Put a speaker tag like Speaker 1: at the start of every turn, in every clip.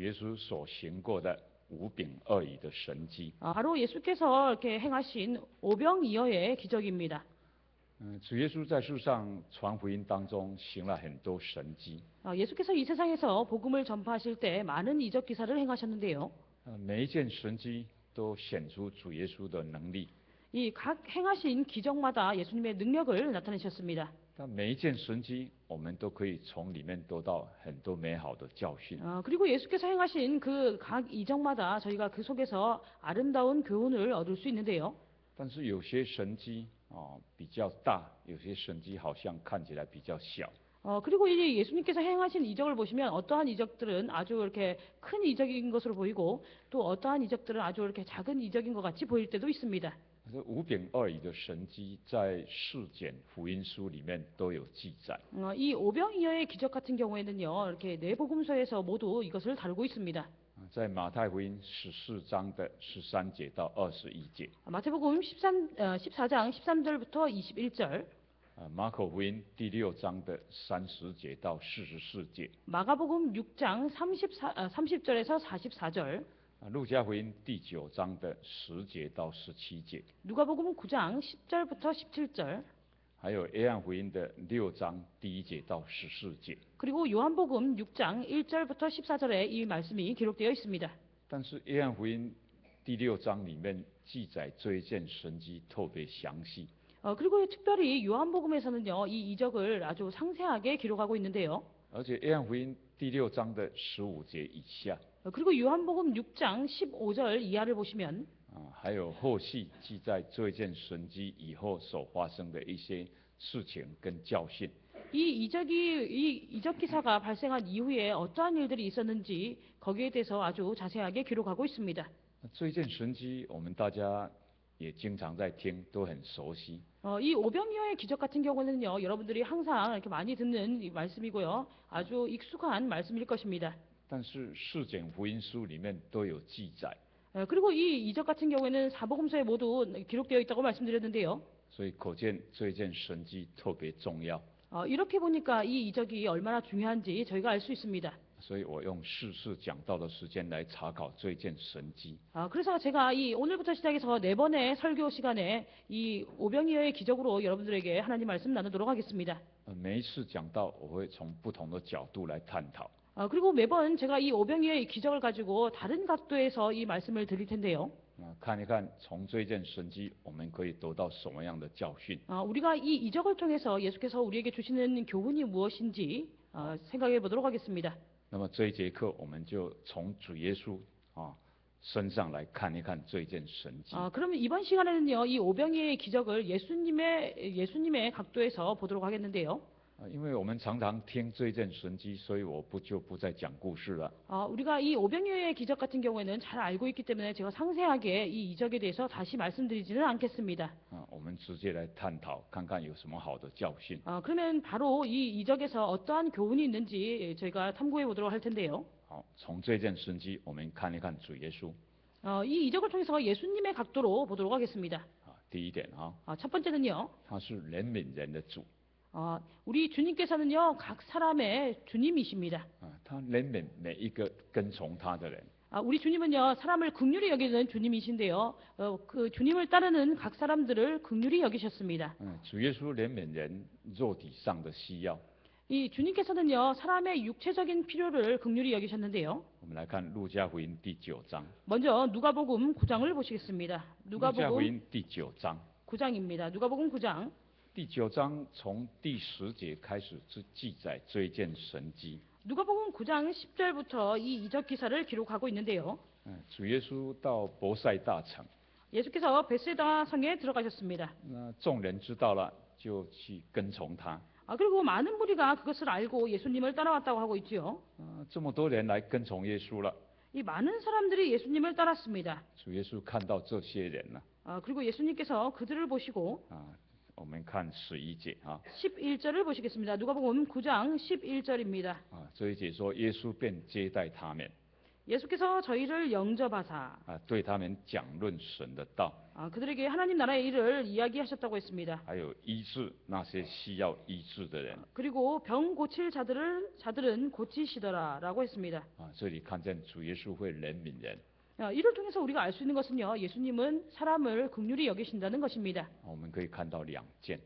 Speaker 1: 耶稣所行过的五饼二鱼的神迹。
Speaker 2: 바로 예수께서 이렇게 행하신 오병이어의 기적입니다.
Speaker 1: 主耶稣在世上传福音当中行了很多神迹，
Speaker 2: 예수께서 이 세상에서 복음을 전파하실 때 많은 이적 기사를 행하셨는데요.
Speaker 1: 每一件神迹都显出主耶稣的能力，
Speaker 2: 이 각 행하신 기적마다 예수님의 능력을 나타내셨습니다.
Speaker 1: 但每一件神迹我们都可以从里面得到很多美好的教训。
Speaker 2: 그리고 예수께서 행하신 그 각 이적마다 저희가 그 속에서 아름다운 교훈을 얻을 수 있는데요.
Speaker 1: 但是有些神迹比较大，有些神迹好像看起来比较小。
Speaker 2: 그리고 이 예수님께서 행하신 이적을 보시면 어떠한 이적들은 아주 이렇게 큰 이적인 것으로 보이고 또 어떠한 이적들은 아주 이렇게 작은 이적인 것 같이 보일 때도 있습니다.
Speaker 1: 这五饼二鱼的神迹在四卷福音书里面都有记载。
Speaker 2: 이 오병이어의 기적 같은 경우에는요, 이렇게 네 복음서에서 모두 이것을 다루고 있습니다.
Speaker 1: 在马太福音14章的13节到21节，
Speaker 2: 마태복음 14장 13절부터 21절,
Speaker 1: 马可福音第6章的30节到44节，
Speaker 2: 마가복음 6장 30절에서 44절,
Speaker 1: 路加福音第9章的10节到17节，
Speaker 2: 누가복음 9장 10절부터 17절,
Speaker 1: 还有约翰福音的6章第1节到14节。
Speaker 2: 그리고 요한복음 6장 1절부터 14절에 이 말씀이 기록되어 있습니다.
Speaker 1: 但是约翰福音第6章里面记载这一件神迹特别详细，
Speaker 2: 그리고 특별히 요한복음에서는요, 이 이적을 아주 상세하게 기록하고 있는데요.
Speaker 1: 而且约翰福音第6章的15节以下，
Speaker 2: 그리고 요한복음 6장 15절 이하를 보시면
Speaker 1: 还有后续记载这一件神迹以后所发生的一些事情跟教训。
Speaker 2: 이 이적 기사가 발생한 이후에 어떠한 일들이 있었는지 거기에 대해서 아주 자세하게 기록하고 있습니다.
Speaker 1: 这一件神迹我们大家也经常在听，都很熟悉。
Speaker 2: 이 오병이어의 기적 같은 경우는요, 여러분들이 항상 이렇게 많이 듣는 이 말씀이고요, 아주 익숙한 말씀일 것입니다.
Speaker 1: 但是四卷福音书里面都有记载，
Speaker 2: 그리고 이 이적 같은 경우에는 사복음서에 모두 기록되어 있다고 말씀드렸는데요.
Speaker 1: 所以可见这一件神迹特别重要。
Speaker 2: 이렇게 보니까 이 이적이 얼마나 중요한지 저희가 알 수 있습니다.
Speaker 1: 所以我用4次讲道的时间来查考这一件神迹。
Speaker 2: 그래서 제가 이 오늘부터 시작해서 4번의 설교 시간에 이 오병이어의 기적으로 여러분들에게 하나님 말씀 나누도록 하겠습니다.
Speaker 1: 每一次讲道我会从不同的角度来探讨。
Speaker 2: 그리고 매번 제가 이 오병이어의 기적을 가지고 다른 각도에서 이 말씀을 드릴 텐데요.
Speaker 1: 看一看从这一件神迹我们可以得到什么样的教训。
Speaker 2: 우리가 이 이적을 통해서 예수께서 우리에게 주시는 교훈이 무엇인지 생각해 보도록 하겠습니다.
Speaker 1: 那么这一节课我们就从主耶稣身上来看一看这一件神迹。
Speaker 2: 그러면 이번 시간에는요, 이 오병이어의 기적을 예수님의 각도에서 보도록 하겠는데요.
Speaker 1: 因为我们常常听这一件神迹，所以我就不再讲故事了。
Speaker 2: 우리가 이 오병이어의 기적 같은 경우에는 잘 알고 있기 때문에 제가 상세하게 이 이적에 대해서 다시 말씀드리지는 않겠습니다.
Speaker 1: 我们直接来探讨，看看有什么好的教训。
Speaker 2: 그러면 바로 이 이적에서 어떠한 교훈이 있는지 저희가 탐구해 보도록 할 텐데요.
Speaker 1: 从这件神迹，我们看一看主耶稣。
Speaker 2: 이 이적을 통해서 예수님의 각도로 보도록 하겠습니다.
Speaker 1: 第一点
Speaker 2: 첫 번째는요,
Speaker 1: 他是怜悯人的主。
Speaker 2: 우리 주님께서는요, 각 사람의 주님이십니다.
Speaker 1: 他怜悯每一个跟从他的人。
Speaker 2: 우리 주님은요, 사람을 긍휼히 여기는 주님이신데요, 그 주님을 따르는 각 사람들을 긍휼히 여기셨습니다.
Speaker 1: 主耶稣怜悯人肉体上的需要。
Speaker 2: 이 주님께서는요, 사람의 육체적인 필요를 긍휼히 여기셨는데요.
Speaker 1: 我们来看路加福音第9章。
Speaker 2: 먼저 누가복음 9장을 보시겠습니다.
Speaker 1: 路加福
Speaker 2: 누가복음
Speaker 1: 音第9章。
Speaker 2: 9장입니다. 누가복음 9장.
Speaker 1: 第9章从第10节开始记载这一件神迹。
Speaker 2: 누가복음 9장 10절부터 이 이적 기사를 기록하고 있는데요.
Speaker 1: 主耶稣到伯赛大城，
Speaker 2: 예수께서 베세다 성에 들어가셨습니다.
Speaker 1: 那众人知道了，就去跟从他。
Speaker 2: 그리고 많은 무리가 그것을 알고 예수님을 따라왔다고 하고 있지요.
Speaker 1: 这么多人来跟从耶稣了，
Speaker 2: 이 많은 사람들이 예수님을 따랐습니다.
Speaker 1: 主耶稣看到这些人了，
Speaker 2: 그리고 예수님께서 그들을 보시고
Speaker 1: 我们看11节
Speaker 2: 11절을 보시겠습니다. 누가복음 9장 11절입니다.
Speaker 1: 这一节说耶稣便接待他们，
Speaker 2: 예수께서 저희를 영접하사
Speaker 1: 对他们讲论神的道，
Speaker 2: 그들에게 하나님 나라의 일을 이야기하셨다고 했습니다.
Speaker 1: 还有医治那些需要医治的人。
Speaker 2: 그리고 병 고칠 자들은 고치시더라라고 했습니다.
Speaker 1: 这里看见主耶稣会怜悯人，
Speaker 2: 이를 통해서 우리가 알 수 있는 것은요, 예수님은 사람을 긍휼히 여기신다는 것입니다.
Speaker 1: 我们可以看到两件。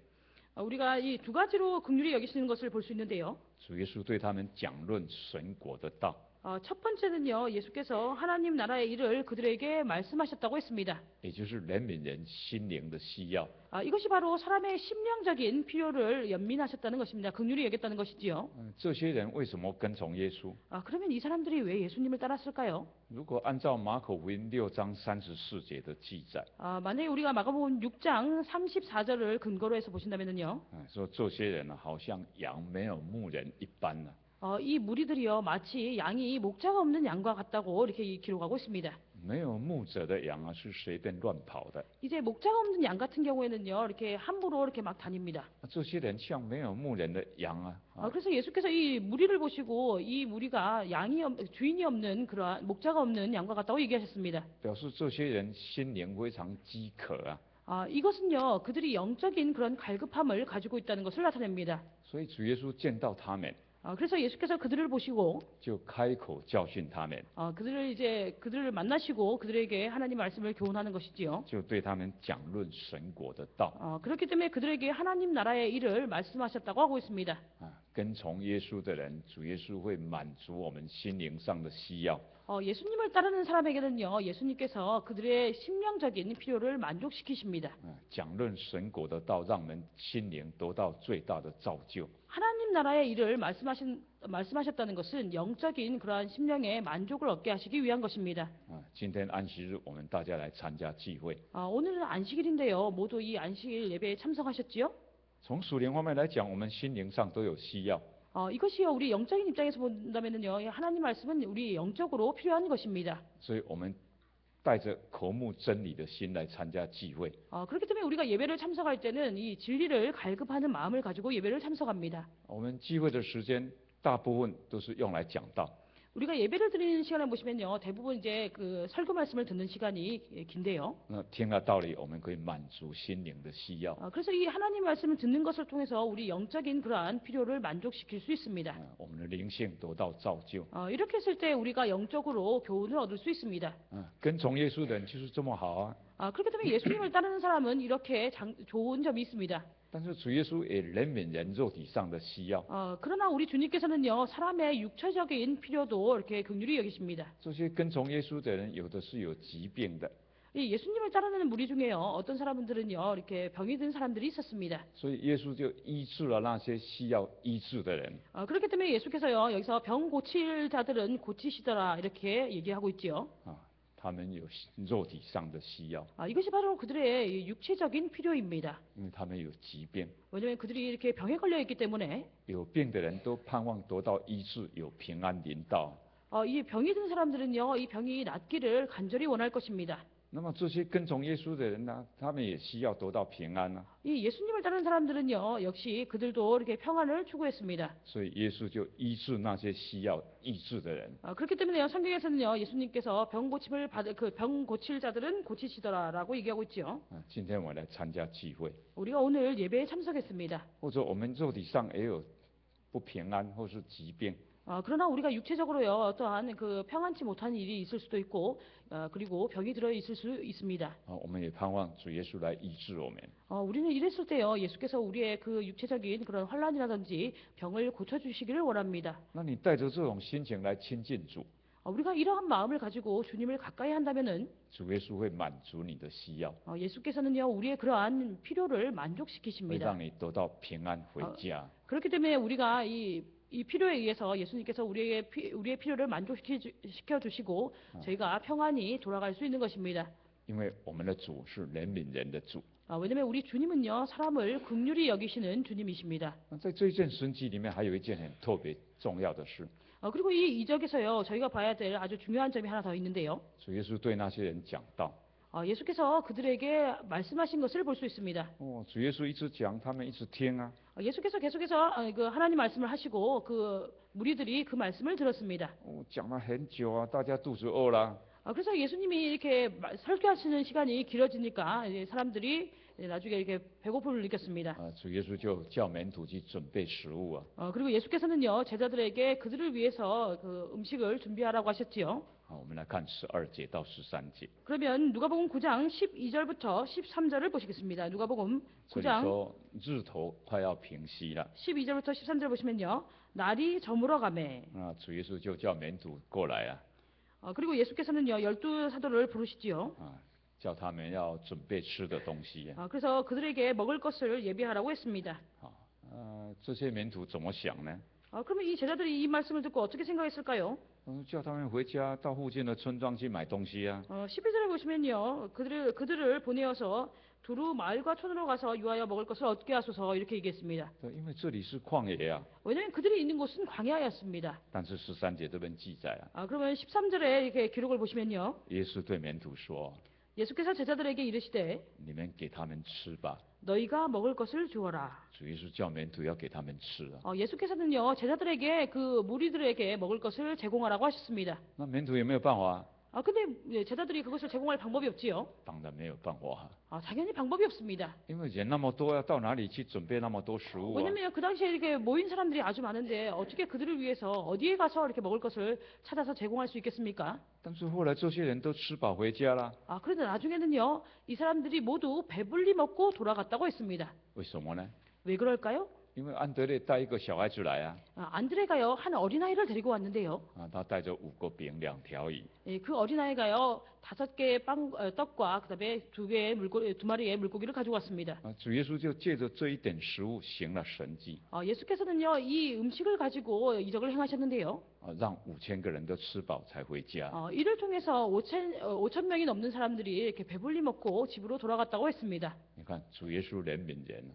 Speaker 2: 우리가 이 두 가지로 긍휼히 여기시는 것을 볼 수 있는데요.
Speaker 1: 主耶稣对他们讲论神国的道，
Speaker 2: 첫 번째는요, 예수께서 하나님 나라의 일을 그들에게 말씀하셨다고 했습니다.
Speaker 1: 也就是怜悯人心灵的需要。
Speaker 2: 이것이 바로 사람의 심령적인 필요를 연민하셨다는 것입니다. 긍휼히 여겼다는 것이지요.
Speaker 1: 这些人为什么跟从耶稣？
Speaker 2: 그러면 이 사람들이 왜 예수님을 따랐을까요?
Speaker 1: 如果按照马可福音6章34节的记载，
Speaker 2: 만약에 우리가 마가복음 6장 34절을 근거로 해서 보신다면요,
Speaker 1: 说这些人呢，好像羊没有牧人一般呢。
Speaker 2: 이 무리들이요, 마치 양이 목자가 없는 양과 같다고 이렇게 기록하고 있습니다.
Speaker 1: 没有牧者的羊啊，是随便乱跑的。
Speaker 2: 이제 목자가 없는 양 같은 경우에는요, 이렇게 함부로 이렇게 막 다닙니다.
Speaker 1: 这些人像没有牧人的羊啊，
Speaker 2: 그래서 예수께서 이 무리를 보시고 이 무리가 주인이 없는 그러한 목자가 없는 양과 같다고 얘기하셨습니다.
Speaker 1: 表示这些人心灵非常饥渴啊。
Speaker 2: 이것은요, 그들이 영적인 그런 갈급함을 가지고 있다는 것을 나타냅니다.
Speaker 1: 所以主耶稣见到他们，
Speaker 2: 그래서 예수께서 그들을 보시고
Speaker 1: 就开口教训他们，
Speaker 2: 그들을 만나시고 그들에게 하나님 말씀을 교훈하는 것이지요.
Speaker 1: 就对他们讲论神国的道。
Speaker 2: 그렇기 때문에 그들에게 하나님 나라의 일을 말씀하셨다고 하고 있습니다.
Speaker 1: 跟从耶稣的人，主耶稣会满足我们心灵上的需要。
Speaker 2: 예수님을 따르는 사람에게는요, 예수님께서 그들의 심령적인 필요를 만족시키십니다.
Speaker 1: 讲论神国的道，让我们心灵得到最大的造就。
Speaker 2: 하나님 나라의 일을 말씀하셨다는 것은 영적인 그러한 심령의 만족을 얻게 하시기 위한 것입니다.
Speaker 1: 今天安息日，我们大家来参加聚会。
Speaker 2: 오늘은 안식일인데요. 모두 이 안식일 예배에 참석하셨지요?
Speaker 1: 从属灵方面来讲，我们心灵上都有需要。
Speaker 2: 이것이요, 우리 영적인 입장에서 본다면요, 하나님 말씀은 우리 영적으로 필요한 것입니다.
Speaker 1: 所以我们带着渴慕真理的心来参加聚会。
Speaker 2: 그렇기 때문에 우리가 예배를 참석할 때는 이 진리를 갈급하는 마음을 가지고 예배를 참석합니다.
Speaker 1: 我们聚会的时间大部分都是用来讲道。
Speaker 2: 우리가 예배를 드리는 시간을 보시면요, 대부분 이제 그 설교 말씀을 듣는 시간이 긴데요.
Speaker 1: 听了道理，我们可以满足心灵的需要。
Speaker 2: 그래서 이 하나님 말씀을 듣는 것을 통해서 우리 영적인 그러한 필요를 만족시킬 수 있습니다.
Speaker 1: 我们的灵性得到造就。
Speaker 2: 이렇게 했을 때 우리가 영적으로 교훈을 얻을 수 있습니다.
Speaker 1: 跟从耶稣的人就是这么好啊。
Speaker 2: 그렇기 때문에 예수님을 따르는 사람은 이렇게 좋은 점이 있습니다.
Speaker 1: 但是主耶稣也怜悯人肉体上的需要。
Speaker 2: 그러나 우리 주님께서는요, 사람의 육체적인 필요도 이렇게 긍휼히 여기십니다.
Speaker 1: 这些跟从耶稣的人，有的是有疾病的，
Speaker 2: 이 예수님을 따르는 무리 중에요, 어떤 사람들은요, 이렇게 병이 든 사람들이 있었습니다.
Speaker 1: 所以耶稣就医治了那些需要医治的人。
Speaker 2: 그렇기 때문에 예수께서요, 여기서 병 고칠 자들은 고치시더라 이렇게 얘기하고 있지요.
Speaker 1: 他们有肉体上的需要，
Speaker 2: 이것이 바로 그들의 육체적인 필요입니다.
Speaker 1: 因为他们有疾病。
Speaker 2: 왜냐하면 그들이 이렇게 병에 걸려 있기 때문에
Speaker 1: 有病的人都盼望得到医治，有平安临到。
Speaker 2: 이 병이 든 사람들은요, 이 병이 낫기를 간절히 원할 것입니다.
Speaker 1: 那么这些跟从耶稣的人呢，他们也需要得到平安啊。
Speaker 2: 이 예수님을 따르는 사람들은요, 역시 그들도 이렇게 평안을 추구했습니다.
Speaker 1: 所以耶稣就医治那些需要医治的人。
Speaker 2: 그렇기 때문에요, 성경에서는요, 예수님께서 병 고칠 자들은 고치시더라라고 얘기하고 있죠.
Speaker 1: 今天我来参加聚会，
Speaker 2: 우리가 오늘 예배에 참석했습니다.
Speaker 1: 或者我们肉体上也有不平安或是疾病，
Speaker 2: 그러나 우리가 육체적으로요, 어떠한 그 평안치 못한 일이 있을 수도 있고, 그리고 병이 들어 있을 수 있습니다.
Speaker 1: 我们也盼望主耶稣来医治我们。
Speaker 2: 우리는 이랬을 때요, 예수께서 우리의 그 육체적인 그런 환란이라든지 병을 고쳐주시기를 원합니다.
Speaker 1: 那你带着这种心情来亲近主，
Speaker 2: 우리가 이러한 마음을 가지고 주님을 가까이 한다면은
Speaker 1: 主耶稣会满足你的需要，
Speaker 2: 예수께서는요, 우리의 그러한 필요를
Speaker 1: 会
Speaker 2: 만족시키십니다.
Speaker 1: 让你得到平安回家。
Speaker 2: 그렇기 때문에 우리가 이 필요에 의해서 예수님께서 우리의 필요를 만족시켜 주시고 저희가 평안히 돌아갈 수 있는 것입니다.
Speaker 1: 因为我们的主是怜悯人的主。
Speaker 2: 왜냐하면 우리 주님은요, 사람을 긍휼히 여기시는 주님이십니다.
Speaker 1: 那在这一件神迹里面，还有一件很特别重要的事，
Speaker 2: 그리고 이 이적에서요, 저희가 봐야 될 아주 중요한 점이 하나 더 있는데요.
Speaker 1: 主耶稣对那些人讲道，
Speaker 2: 예수께서 그들에게 말씀하신 것을 볼 수 있습니다.
Speaker 1: 主耶稣一直讲，他们一直听啊。
Speaker 2: 예수께서 계속해서 그 하나님 말씀을 하시고 그 무리들이 그 말씀을 들었습니다.
Speaker 1: 讲了很久啊，大家肚子饿啦。
Speaker 2: 그래서 예수님이 이렇게 설교하시는 시간이 길어지니까 이제 사람들이 나중에 이렇게 배고픔을 느꼈습니다.
Speaker 1: 主耶稣就叫门徒去准备食物啊。
Speaker 2: 그리고 예수께서는요 제자들에게 그들을 위해서 그 음식을 준비하라고 하셨지요.
Speaker 1: 好，我们来看12节到13节。
Speaker 2: 그러면 누가복음 9장 12절부터 13절을 보시겠습니다. 누가복음
Speaker 1: 这里
Speaker 2: 9장
Speaker 1: 说日头快要平息了，
Speaker 2: 12절부터 13절 보시면요. 날이 저물어 가매.
Speaker 1: 主耶稣就叫门徒过来啊，
Speaker 2: 그리고 예수께서는요 12 사도를 부르시지요.
Speaker 1: 叫他们要准备吃的东西。
Speaker 2: 그래서 그들에게 먹을 것을 예비하라고 했습니다.
Speaker 1: 这些门徒怎么想呢？
Speaker 2: 그러면 이 제자들이 이 말씀을 듣고 어떻게 생각했을까요?
Speaker 1: 叫他们回家到附近的村庄去买东西啊。
Speaker 2: 11절에 보시면요. 그들을 보내어서 두루 마을과 촌으로 가서 유하여 먹을 것을 얻게 하소서 이렇게 얘기했습니다.
Speaker 1: 因为这里是旷野啊。
Speaker 2: 왜냐하면 그들이 있는 곳은 광야였습니다.
Speaker 1: 但是13节这边记载啊，
Speaker 2: 그러면 13절에 이렇게 기록을 보시면요.
Speaker 1: 耶稣对门徒说：
Speaker 2: 예수께서 제자들에게 이르시되
Speaker 1: 你们给他们吃吧。
Speaker 2: 너희가 먹을 것을 주어라.
Speaker 1: 主耶稣叫门徒要给他们吃啊。
Speaker 2: 예수께서는요 제자들에게 그 무리들에게 먹을 것을 제공하라고 하셨습니다.
Speaker 1: 那门徒有没有办法？
Speaker 2: 근데 제자들이 그것을 제공할 방법이 없지요.
Speaker 1: 当然没有办法，
Speaker 2: 당연히 방법이 없습니다.
Speaker 1: 因为人那么多，要到哪里去准备那么多食物啊？
Speaker 2: 왜냐면 그 당시에 이렇게 모인 사람들이 아주 많은데 어떻게 그들을 위해서 어디에 가서 이렇게 먹을 것을 찾아서 제공할 수 있겠습니까?
Speaker 1: 但是后来这些人都吃饱回家了，
Speaker 2: 그런데 나중에는요 이 사람들이 모두 배불리 먹고 돌아갔다고 했습니다.
Speaker 1: 为什么呢？
Speaker 2: 왜 그럴까요?
Speaker 1: 因为安德烈带一个小孩子来啊，
Speaker 2: 안드레가요 한 어린아이를 데리고 왔는데요.
Speaker 1: 他带着5个饼2条鱼，
Speaker 2: 그 어린아이가요 5개의 떡과 그다음에 2마리의 물고기를 가지고 왔습니다.
Speaker 1: 主耶稣就借着这一点食物行了神迹，
Speaker 2: 예수께서는요 이 음식을 가지고 이적을 행하셨는데요.
Speaker 1: 让5000个人都吃饱才回家。
Speaker 2: 이를 통해서 5천 명이 넘는 사람들이 이렇게 배불리 먹고 집으로 돌아갔다고 했습니다.
Speaker 1: 你看主耶稣怜悯人，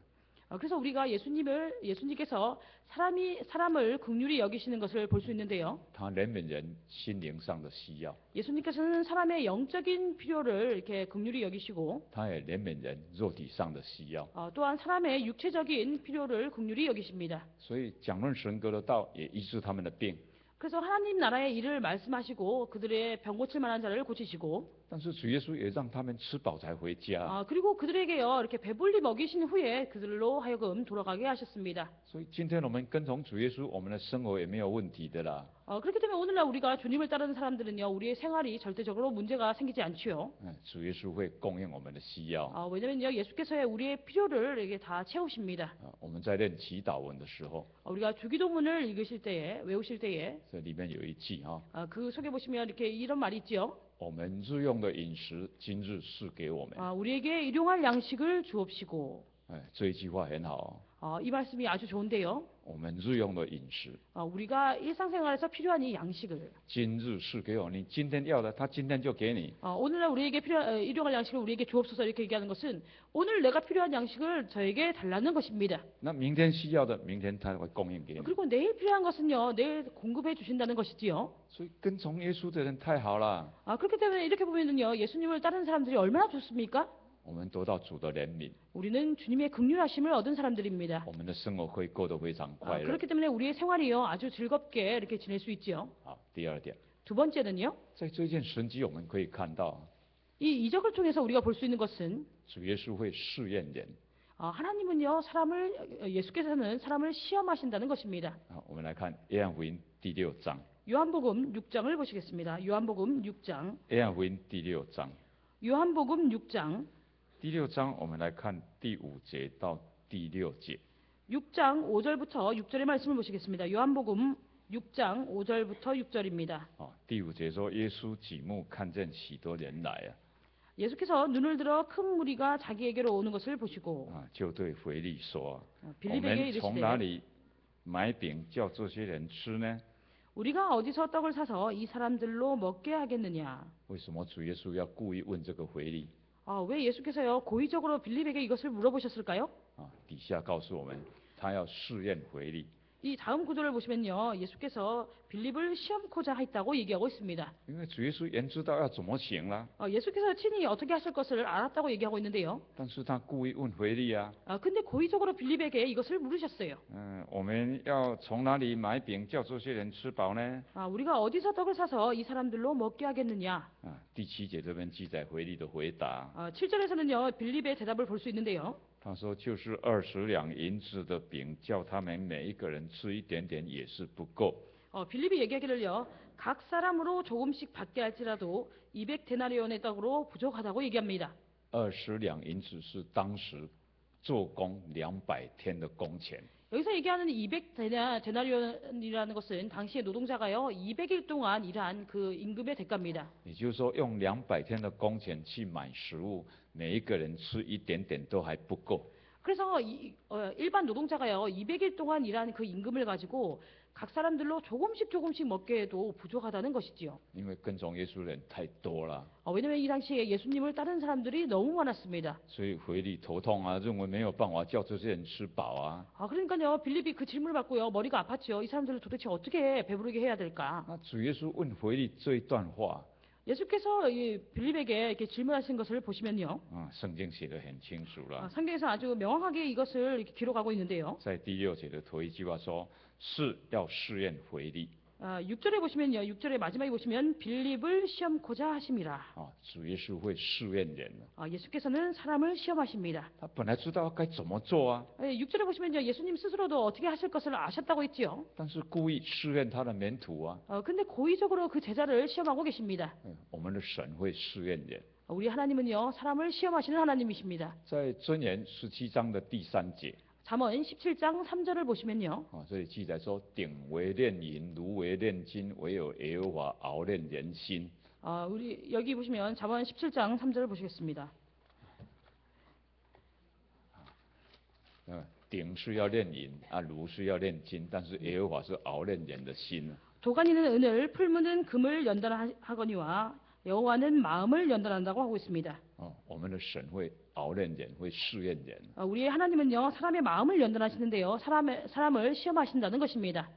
Speaker 2: 그래서 우리가 예수님께서 사람을 긍휼히 여기시는 것을 볼 수 있는데요.
Speaker 1: 他怜悯人心灵上的需要，
Speaker 2: 예수님께서는 사람의 영적인 필요를 이렇게 긍휼히 여기시고
Speaker 1: 他也怜悯人肉体上的需要。
Speaker 2: 또한 사람의 육체적인 필요를 긍휼히 여기십니다.
Speaker 1: 所以讲论神格的道也医治他们的病。
Speaker 2: 그래서 하나님 나라의 일을 말씀하시고 그들의 병 고칠 만한 자를 고치시고
Speaker 1: 但是主耶稣也让他们吃饱才回家。
Speaker 2: 그리고 그들에게요 이렇게 배불리 먹이신 후에 그들로 하여금 돌아가게 하셨습니다.
Speaker 1: 所以今天我们跟从主耶稣，我们的生活也没有问题的啦。
Speaker 2: 그렇기 때문에 오늘날 우리가 주님을 따르는 사람들은요 우리의 생활이 절대적으로 문제가 생기지 않지요.
Speaker 1: 主耶稣会供应我们的需要。
Speaker 2: 왜냐면요 예수께서의 우리의 필요를 이게 다 채우십니다.
Speaker 1: 我们在念祈祷文的时候，
Speaker 2: 우리가 주기도문을 읽으실 때에 외우실 때에
Speaker 1: 这里面有一句哈，
Speaker 2: 그 속에 보시면 이렇게 이런 말이 있지요.
Speaker 1: 我们日用的饮食今日赐给我们。
Speaker 2: 우리에게 일용할 양식을 주옵시고.
Speaker 1: 这一句话很好。
Speaker 2: 이 말씀이 아주 좋은데요.
Speaker 1: 我们日用的饮食
Speaker 2: 우리가 일상생활에서 필요한 이 양식을
Speaker 1: 今日赐给我，你今天要的，他今天就给你。
Speaker 2: 오늘날 우리에게 일용할 양식을 우리에게 주옵소서 이렇게 얘기하는 것은 오늘 내가 필요한 양식을 저에게 달라는 것입니다.
Speaker 1: 那明天需要的，明天他会供应给你。
Speaker 2: 그리고 내일 필요한 것은요 내일 공급해 주신다는 것이지요.
Speaker 1: 所以跟从耶稣的人太好了。
Speaker 2: 그렇기 때문에 이렇게 보면은요 예수님을 따르는 사람들이 얼마나 좋습니까?
Speaker 1: 我们得到主的怜悯，
Speaker 2: 우리는 주님의 긍휼하심을 얻은 사람들입니다.
Speaker 1: 我们的生活会过得非常快乐。
Speaker 2: 그렇기 때문에 우리의 생활이요 아주 즐겁게 이렇게 지낼 수 있지요.
Speaker 1: 好，第二点，
Speaker 2: 두 번째는요
Speaker 1: 在这件神迹我们可以看到，
Speaker 2: 이 이적을 통해서 우리가 볼 수 있는 것은
Speaker 1: 主耶稣会试验人。
Speaker 2: 하나님은요 예수께서는 사람을 시험하신다는 것입니다.
Speaker 1: 好，我们来看约翰福音第6章。
Speaker 2: 요한복음 6장을 보시겠습니다. 요한복음 6장.
Speaker 1: 约翰福音第6章，
Speaker 2: 요한복음 6장.
Speaker 1: 第6章我们来看第5节到第6节。
Speaker 2: 6장 5절부터 6절의 말씀을 보시겠습니다. 요한복음 6장 5절부터 6절입니다.
Speaker 1: 第5节说，耶稣举目看见许多人来啊，
Speaker 2: 예수께서 눈을 들어 큰 무리가 자기에게로 오는 것을 보시고
Speaker 1: 就对腓力说，我
Speaker 2: 빌립에게
Speaker 1: 们从哪
Speaker 2: 이르시되
Speaker 1: 里买饼叫这些人吃呢？
Speaker 2: 우리가 어디서 떡을 사서 이 사람들로 먹게 하겠느냐?
Speaker 1: 为什么主耶稣要故意问这个腓力？
Speaker 2: 왜 예수께서요 고의적으로 빌립에게 이것을 물어보셨을까요?
Speaker 1: 底下告诉我们，他要试验腓力。
Speaker 2: 이 다음 구절을 보시면요, 예수께서 빌립을 시험코자 했다고 얘기하고 있습니다.
Speaker 1: 因为主耶稣原知道要怎么行啦，
Speaker 2: 예수께서 친히 어떻게 하실 것을 알았다고 얘기하고 있는데요.
Speaker 1: 但是他故意问腓力啊，
Speaker 2: 근데 고의적으로 빌립에게 이것을 물으셨어요.
Speaker 1: 我们要从哪里买饼叫这些人吃饱呢？
Speaker 2: 우리가 어디서 떡을 사서 이 사람들로 먹게 하겠느냐?
Speaker 1: 第7节这边记载腓力的回答，
Speaker 2: 7절에서는요, 빌립의 대답을 볼 수 있는데요.
Speaker 1: 他说就是20两银子的饼，叫他们每一个人吃一点点也是不够。
Speaker 2: 빌립이 얘기하기를요, 각 사람으로 조금씩 받게 할지라도 200데나리온의 떡으로 부족하다고 얘기합니다.
Speaker 1: 20两银子是当时做工200天的工钱。
Speaker 2: 여기서 얘기하는 200데나리온이라는 것은 당시의 노동자가요, 200일 동안 일한 그 임금의 대가입니다.
Speaker 1: 也就是说，用200天的工钱去买食物，每一个人吃一点点都还不够。
Speaker 2: 그래서 일반 노동자가요, 200일 동안 일한 그 임금을 가지고 각 사람들로 조금씩 먹게 해도 부족하다는 것이지요.
Speaker 1: 因为跟从耶稣的人太多了，
Speaker 2: 왜냐면 이 당시에 예수님을 따르는 사람들이 너무 많았습니다.
Speaker 1: 所以腓力头痛啊，认为没有办法叫这些人吃饱啊。
Speaker 2: 그러니까요, 빌립이 그 질문을 받고요, 머리가 아팠죠. 이 사람들을 도대체 어떻게 배부르게 해야 될까?
Speaker 1: 那主耶稣问腓力这一段话，
Speaker 2: 예수께서 이 빌립에게 이렇게 질문하신 것을 보시면요,
Speaker 1: 圣经写得很清楚了。
Speaker 2: 성경에서 아주 명확하게 이것을 이렇게 기록하고 있는데요.
Speaker 1: 在第6节的头一句话说，是要试验腓力。
Speaker 2: 6절에 보시면요, 6절의 마지막에 보시면 빌립을 시험코자 하심이라.
Speaker 1: 主耶稣会试验人，
Speaker 2: 예수께서는 사람을 시험하십니다.
Speaker 1: 他本来知道该怎么做啊，
Speaker 2: 6절에 보시면요, 예수님 스스로도 어떻게 하실 것을 아셨다고 했지요.
Speaker 1: 但是故意试验他的门徒啊。
Speaker 2: 근데 고의적으로 그 제자를 시험하고 계십니다.
Speaker 1: 我们的神会试验人，
Speaker 2: 우리 하나님은요, 사람을 시험하시는 하나님이십니다.
Speaker 1: 在箴言17章的第3节。
Speaker 2: 잠언 17장 3절을 보시면요,
Speaker 1: 这里记载说，鼎为炼银，炉为炼金，唯有耶和华熬炼人心。
Speaker 2: 우리 여기 보시면 잠언 17장 3절을 보시겠습니다.
Speaker 1: 鼎是要炼银炉是要炼金，但是耶和华是熬炼人的心。
Speaker 2: 도가니는 은을, 풀무는 금을 연단하거니와 여호와는 마음을 연단한다고 하고 있습니다.
Speaker 1: 我们的神会熬炼人，会试验人。
Speaker 2: 우리의 하나님은요, 사람의 마음을 연단하시는데요, 사람을 시험하신다는 것입니다.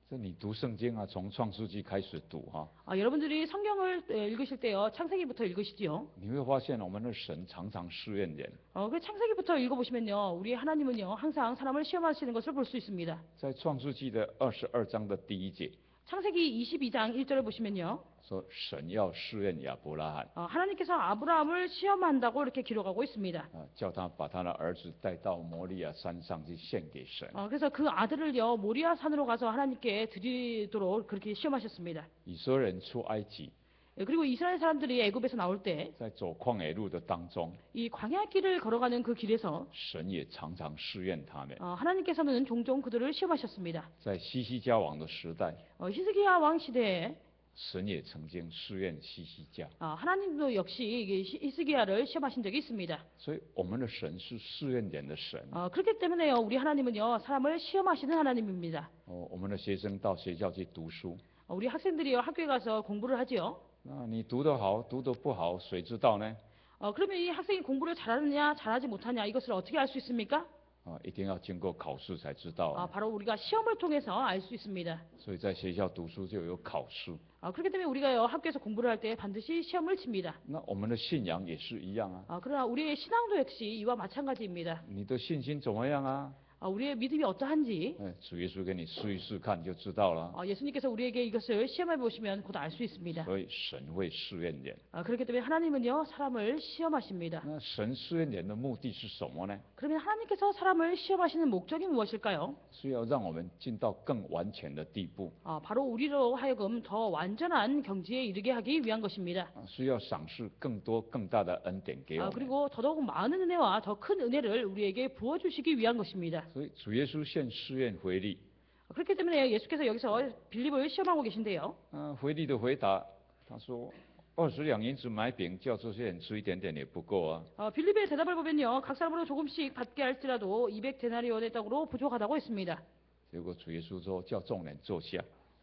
Speaker 1: 这你读圣经啊，从创世纪开始读哈，
Speaker 2: 여러분들이 성경을 읽으실 때요, 창세기부터 읽으시지요.
Speaker 1: 你会发现我们的神常常试验人。
Speaker 2: 그 창세기부터 읽어보시면요, 우리의 하나님은요, 항상 사람을 시험하시는 것을 볼 수 있습니다.
Speaker 1: 在创世纪的22章的第1节，
Speaker 2: 창세기 22장 1절을 보시면요,
Speaker 1: 说神要试验亚伯拉罕，
Speaker 2: 하나님께서 아브라함을 시험한다고 이렇게 기록하고 있습니다.
Speaker 1: 叫他把他的儿子带到摩利亚山上去献给神。
Speaker 2: 그래서 그 아들을요, 모리아 산으로 가서 하나님께 드리도록 그렇게 시험하셨습니다.
Speaker 1: 以色列人出埃及，
Speaker 2: 그리고 이스라엘 사람들이 애굽에서 나올 때
Speaker 1: 在走旷野路的当中，
Speaker 2: 이 광야길을 걸어가는 그 길에서
Speaker 1: 神也常常试验他们。
Speaker 2: 하나님께서는 종종 그들을 시험하셨습니다.
Speaker 1: 在西西家王的时代，
Speaker 2: 히스기야 왕 시대에
Speaker 1: 神也曾经试验西西家。
Speaker 2: 하나님도 역시 이게 히스기야를 시험하신 적이 있습니다.
Speaker 1: 所以我们的神是试验人的神。
Speaker 2: 그렇기 때문에요, 우리 하나님은요, 사람을 시험하시는 하나님입니다.
Speaker 1: 我们的学生到学校去读书，
Speaker 2: 우리 학생들이요, 학교에 가서 공부를 하지요.
Speaker 1: 那你读得好，读得不好，谁知道呢？
Speaker 2: 그러면 이 학생이 공부를 잘하느냐, 잘하지 못하냐, 이것을 어떻게 알 수 있습니까?
Speaker 1: 一定要经过考试才知道啊。
Speaker 2: 바로 우리가 시험을 통해서 알 수 있습니다.
Speaker 1: 所以在学校读书就有考试。
Speaker 2: 그렇기 때문에 우리가요, 학교에서 공부를 할 때 반드시 시험을 칩니다.
Speaker 1: 那我们的信仰也是一样啊。
Speaker 2: 그러나 우리의 신앙도 역시 이와 마찬가지입니다.
Speaker 1: 你的信心怎么样啊？
Speaker 2: 우리의 믿음이 어떠한지
Speaker 1: 主耶稣给你试一试看就知道了。
Speaker 2: 예수님께서 우리에게 이것을 시험해 보시면 곧 알 수 있습니다.
Speaker 1: 所以神会试验人。
Speaker 2: 그렇기 때문에 하나님은요, 사람을 시험하십니다.
Speaker 1: 那神试验人的目的是什么呢？
Speaker 2: 그러면 하나님께서 사람을 시험하시는 목적이 무엇일까요?
Speaker 1: 是要让我们进到更完全的地步，
Speaker 2: 바로 우리로 하여금 더 완전한 경지에 이르게 하기 위한 것입니다.
Speaker 1: 需要赏赐更多更大的恩典给我们。
Speaker 2: 그리고 더더욱 많은 은혜와 더 큰 은혜를 우리에게 부어주시기 위한 것입니다.
Speaker 1: 所以主耶稣现试验腓力，
Speaker 2: 그렇기 때문에 예수께서 여기서 빌립을 시험하고 계신데요.
Speaker 1: 腓力的回答，他说：20两银子买饼，叫这些人吃一点点也不够啊。
Speaker 2: 빌립의 대답을 보면요, 각 사람으로 조금씩 받게 할지라도 200데나리온의 떡으로 부족하다고 했습니다.
Speaker 1: 结果主耶稣说叫众人坐下，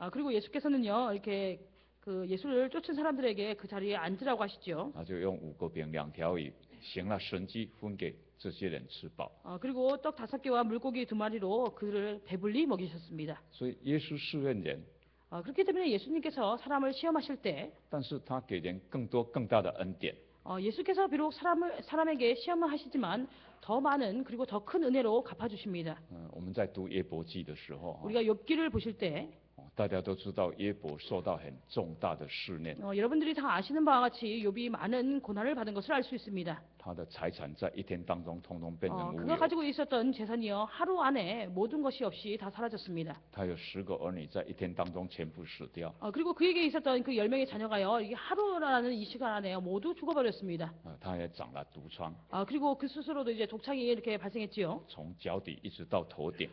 Speaker 2: 그리고 예수께서는요, 이렇게 그 예수를 쫓은 사람들에게 그 자리에 앉으라고 하시죠.
Speaker 1: 他就用5个饼2条鱼行了神迹，分给这些人吃饱。
Speaker 2: 그리고 떡 5개와 물고기 2마리로 그를 배불리 먹이셨습니다.
Speaker 1: 所以耶稣试验人，
Speaker 2: 그렇기 때문에 예수님께서 사람을 시험하실 때
Speaker 1: 但是他给人更多更大的恩典。
Speaker 2: 예수께서 비록 사람에게 시험을 하시지만 더 많은 그리고 더 큰 은혜로 갚아주십니다.
Speaker 1: 我们在读约伯记的时候，
Speaker 2: 우리가 욥기를 보실 때
Speaker 1: 大家都知道约伯受到很重大的试炼，
Speaker 2: 여러분들이 다 아시는 바와 같이 욥이 많은 고난을 받은 것을 알 수 있습니다.
Speaker 1: 他的财产在一天当中通通变成无
Speaker 2: 그가
Speaker 1: 有。
Speaker 2: 가지고 있었던 재산이요 하루 안에 모든 것이 없이 다 사라졌습니다.
Speaker 1: 他有10个儿女在一天当中全部死掉。
Speaker 2: 그리고 그에게 있었던 그 10명의 자녀가요 이게 하루라는 이 시간 안에 모두 죽어버렸습니다.
Speaker 1: 他也长了毒疮，
Speaker 2: 그리고 그 스스로도 이제 독창이 이렇게 발생했지요.
Speaker 1: 从脚底一直到头顶。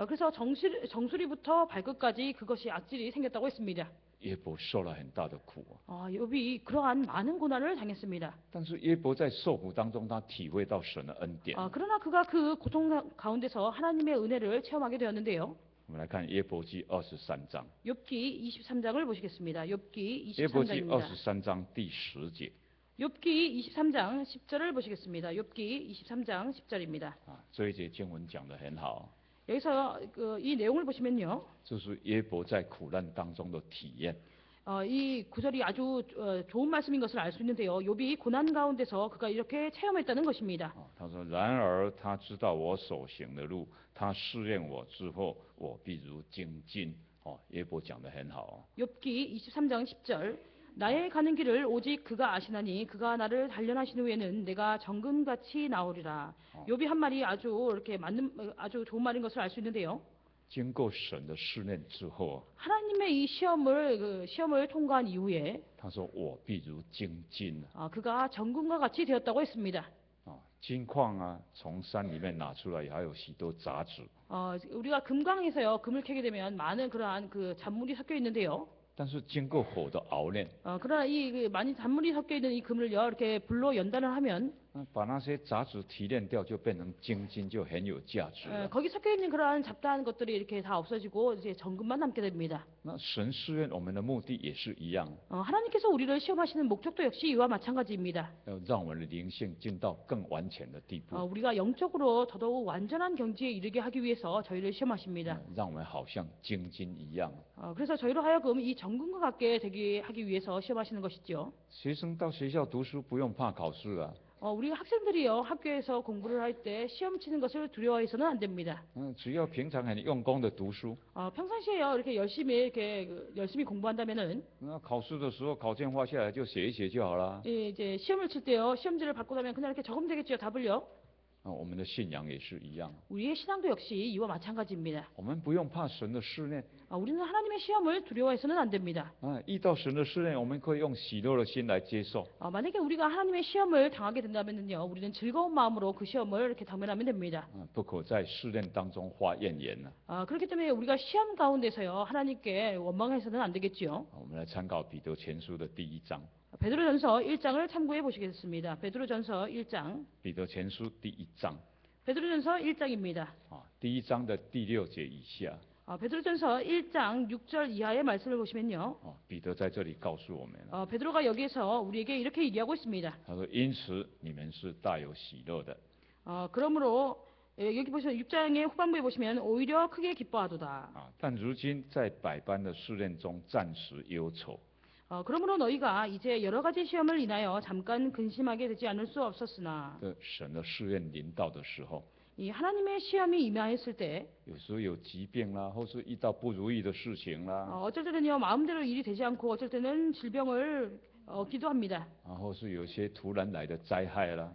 Speaker 2: 그래서 정수리부터 발끝까지 그것이 악질이 생겼다고 했습니다.
Speaker 1: 约伯受了很大的苦，
Speaker 2: 욥이 그러한 많은 고난을 당했습니다.
Speaker 1: 但是约伯在受苦当中，他体会到神的恩典。
Speaker 2: 그러나 그가 그 고통 가운데서 하나님의 은혜를 체험하게 되었는데요.
Speaker 1: 我们来看约伯记23章，
Speaker 2: 욥기 23장을 보시겠습니다. 욥기
Speaker 1: 约伯记
Speaker 2: 23장입니다.
Speaker 1: 23章第10节。
Speaker 2: 욥기 23장 10절을 보시겠습니다. 욥기 23장 10절입니다.
Speaker 1: 这一节经文讲得很好，
Speaker 2: 여기서 이 내용을 보시면요.
Speaker 1: 这是约伯在苦难当中的体验。
Speaker 2: 이 구절이 아주 좋은 말씀인 것을 알 수 있는데요. 욥이 고난 가운데서 그가 이렇게 체험했다는 것입니다.
Speaker 1: 他说：“然而他知道我所行的路，他试验我之后，我必如精金。”约伯讲得很好。
Speaker 2: 욥기 23장 10절 나의 가는 길을 오직 그가 아시나니 그가 나를 단련하신 후에는 내가 정금같이 나오리라. 욥이 한 말이 아주 이렇게 아주 좋은 말인 것을 알 수 있는데요.
Speaker 1: 经过神的试炼之后，
Speaker 2: 하나님의 이 시험을 통과한 이후에
Speaker 1: 他说：“我必如精金。”
Speaker 2: 그가 정금과 같이 되었다고 했습니다.
Speaker 1: 金矿啊，从山里面拿出来，还有许多杂质。
Speaker 2: 우리가 금광에서요 금을 캐게 되면 많은 그러한 그 잔물이 섞여 있는데요.
Speaker 1: 但是经过火的熬炼，
Speaker 2: 그러나 이 많이 잔물이 섞여 있는 이 금을요 이렇게 불로 연단을 하면
Speaker 1: 把那些杂质提炼掉，就变成精金，就很有价值了。
Speaker 2: 거기 섞여 있는 그러한 잡다한 것들이 이렇게 다 없어지고 이제 정금만 남게 됩니다.
Speaker 1: 那神试验我们的目的也是一样，
Speaker 2: 하나님께서 우리를 시험하시는 목적도 역시 이와 마찬가지입니다.
Speaker 1: 要让我们的灵性进到更完全的地步，
Speaker 2: 우리가 영적으로 더더욱 완전한 경지에 이르게 하기 위해서 저희를 시험하십니다.
Speaker 1: 让我们好像精金一样。
Speaker 2: 그래서 저희로 하여금 이 정금과 같게 되게 하기 위해서 시험하시는 것이죠.
Speaker 1: 学生到学校读书不用怕考试啊，
Speaker 2: 우리 학생들이요 학교에서 공부를 할 때 시험 치는 것을 두려워해서는 안 됩니다.
Speaker 1: 只要平常很用功的读书，
Speaker 2: 평상시에요 이렇게 열심히 공부한다면은
Speaker 1: 那考试的时候考卷画下来就写一写就好了。
Speaker 2: 이제 시험을 칠 때요 시험지를 받고 나면 그냥 이렇게 적으면 되겠죠 답을요.
Speaker 1: 我们的信仰也是一样，
Speaker 2: 우리의 신앙도 역시 이와 마찬가지입니다.
Speaker 1: 我们不用怕神的试炼。
Speaker 2: 우리는 하나님의 시험을 두려워해서는 안 됩니다.
Speaker 1: 遇到神的试炼，我们可以用喜乐的心来接受。
Speaker 2: 만약에 우리가 하나님의 시험을 당하게 된다면요, 우리는 즐거운 마음으로 그 시험을 이렇게 당면하면 됩니다.
Speaker 1: 不可在试炼当中发怨言了。
Speaker 2: 그렇기 때문에 우리가 시험 가운데서요 하나님께 원망해서는 안 되겠죠.
Speaker 1: 我们来参考彼得前书的第1章。
Speaker 2: 베드로전서 1장을 참고해 보시겠습니다. 베드로전서 1장.
Speaker 1: 彼得前书第1章。
Speaker 2: 베드로전서 1장입니다.
Speaker 1: 第1章的第6节以下。
Speaker 2: 베드로전서 1장 6절 이하의 말씀을 보시면요.
Speaker 1: 彼得在这里告诉我们，
Speaker 2: 베드로가 여기에서 우리에게 이렇게 얘기하고 있습니다.
Speaker 1: 他说：“因此你们是大有喜乐的。
Speaker 2: 그러므로 여기 보시면 6장의 후반부에 보시면 오히려 크게 기뻐하도다.
Speaker 1: 但如今在百般的试炼中暂时忧愁。
Speaker 2: 그러므로 너희가 이제 여러 가지 시험을 인하여 잠깐 근심하게 되지 않을 수 없었으나
Speaker 1: 神的试验临到的时候，
Speaker 2: 이 하나님의 시험이 임하였을 때
Speaker 1: 有时候有疾病啦，或是遇到不如意的事情啦，
Speaker 2: 어쩔 때는요 마음대로 일이 되지 않고 어쩔 때는 질병을 얻기도 합니다.
Speaker 1: 或是有些突然来的灾害啦，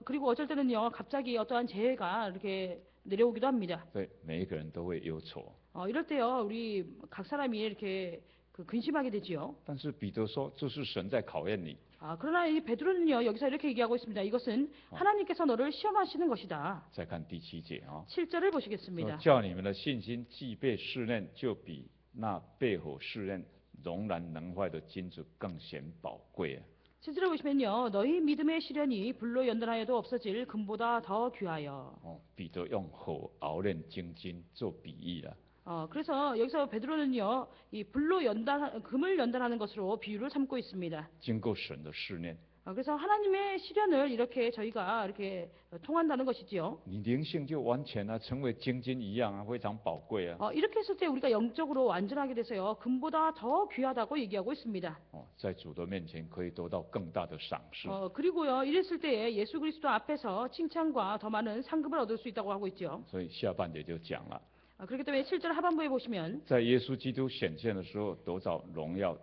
Speaker 2: 그리고 어쩔 때는요 갑자기 어떠한 재해가 이렇게 내려오기도 합니다.
Speaker 1: 对，每一个人都会忧愁。
Speaker 2: 이럴 때요 우리 각 사람이 이렇게 근심하게 되지요.
Speaker 1: 但是彼得说，这是神在考验你。
Speaker 2: 그러나 이 베드로는요 여기서 이렇게 얘기하고 있습니다. 이것은 하나님께서 너를 시험하시는 것이다.
Speaker 1: 再看第7节啊，
Speaker 2: 7절을 보시겠습니다.
Speaker 1: 叫你们的信心既被试炼，就比那被火试炼、容然能坏的金子更显宝贵。
Speaker 2: 7절을 보시면요 너희 믿음의 시련이 불로 연단하여도 없어질 금보다 더 귀하여.
Speaker 1: 彼得用火熬炼精金做比喻了。
Speaker 2: 그래서 여기서 베드로는요, 이 불로 금을 연단하는 것으로 비유를 삼고 있습니다.
Speaker 1: 经过神的试炼，
Speaker 2: 그래서 하나님의 시련을 이렇게 저희가 이렇게 통한다는 것이지요.
Speaker 1: 你灵性就完全了，成为精金一样啊，非常宝贵啊。
Speaker 2: 이렇게 했을 때 우리가 영적으로 완전하게 돼서요, 금보다 더 귀하다고 얘기하고 있습니다.
Speaker 1: 在主的面前可以得到更大的赏识。
Speaker 2: 그리고요, 이랬을 때에 예수 그리스도 앞에서 칭찬과 더 많은 상급을 얻을 수 있다고 하고 있죠.
Speaker 1: 所以下半节就讲了，
Speaker 2: 그렇기 때문에 7절 하반부에 보시면
Speaker 1: 在耶稣基督显现的时候，得到荣耀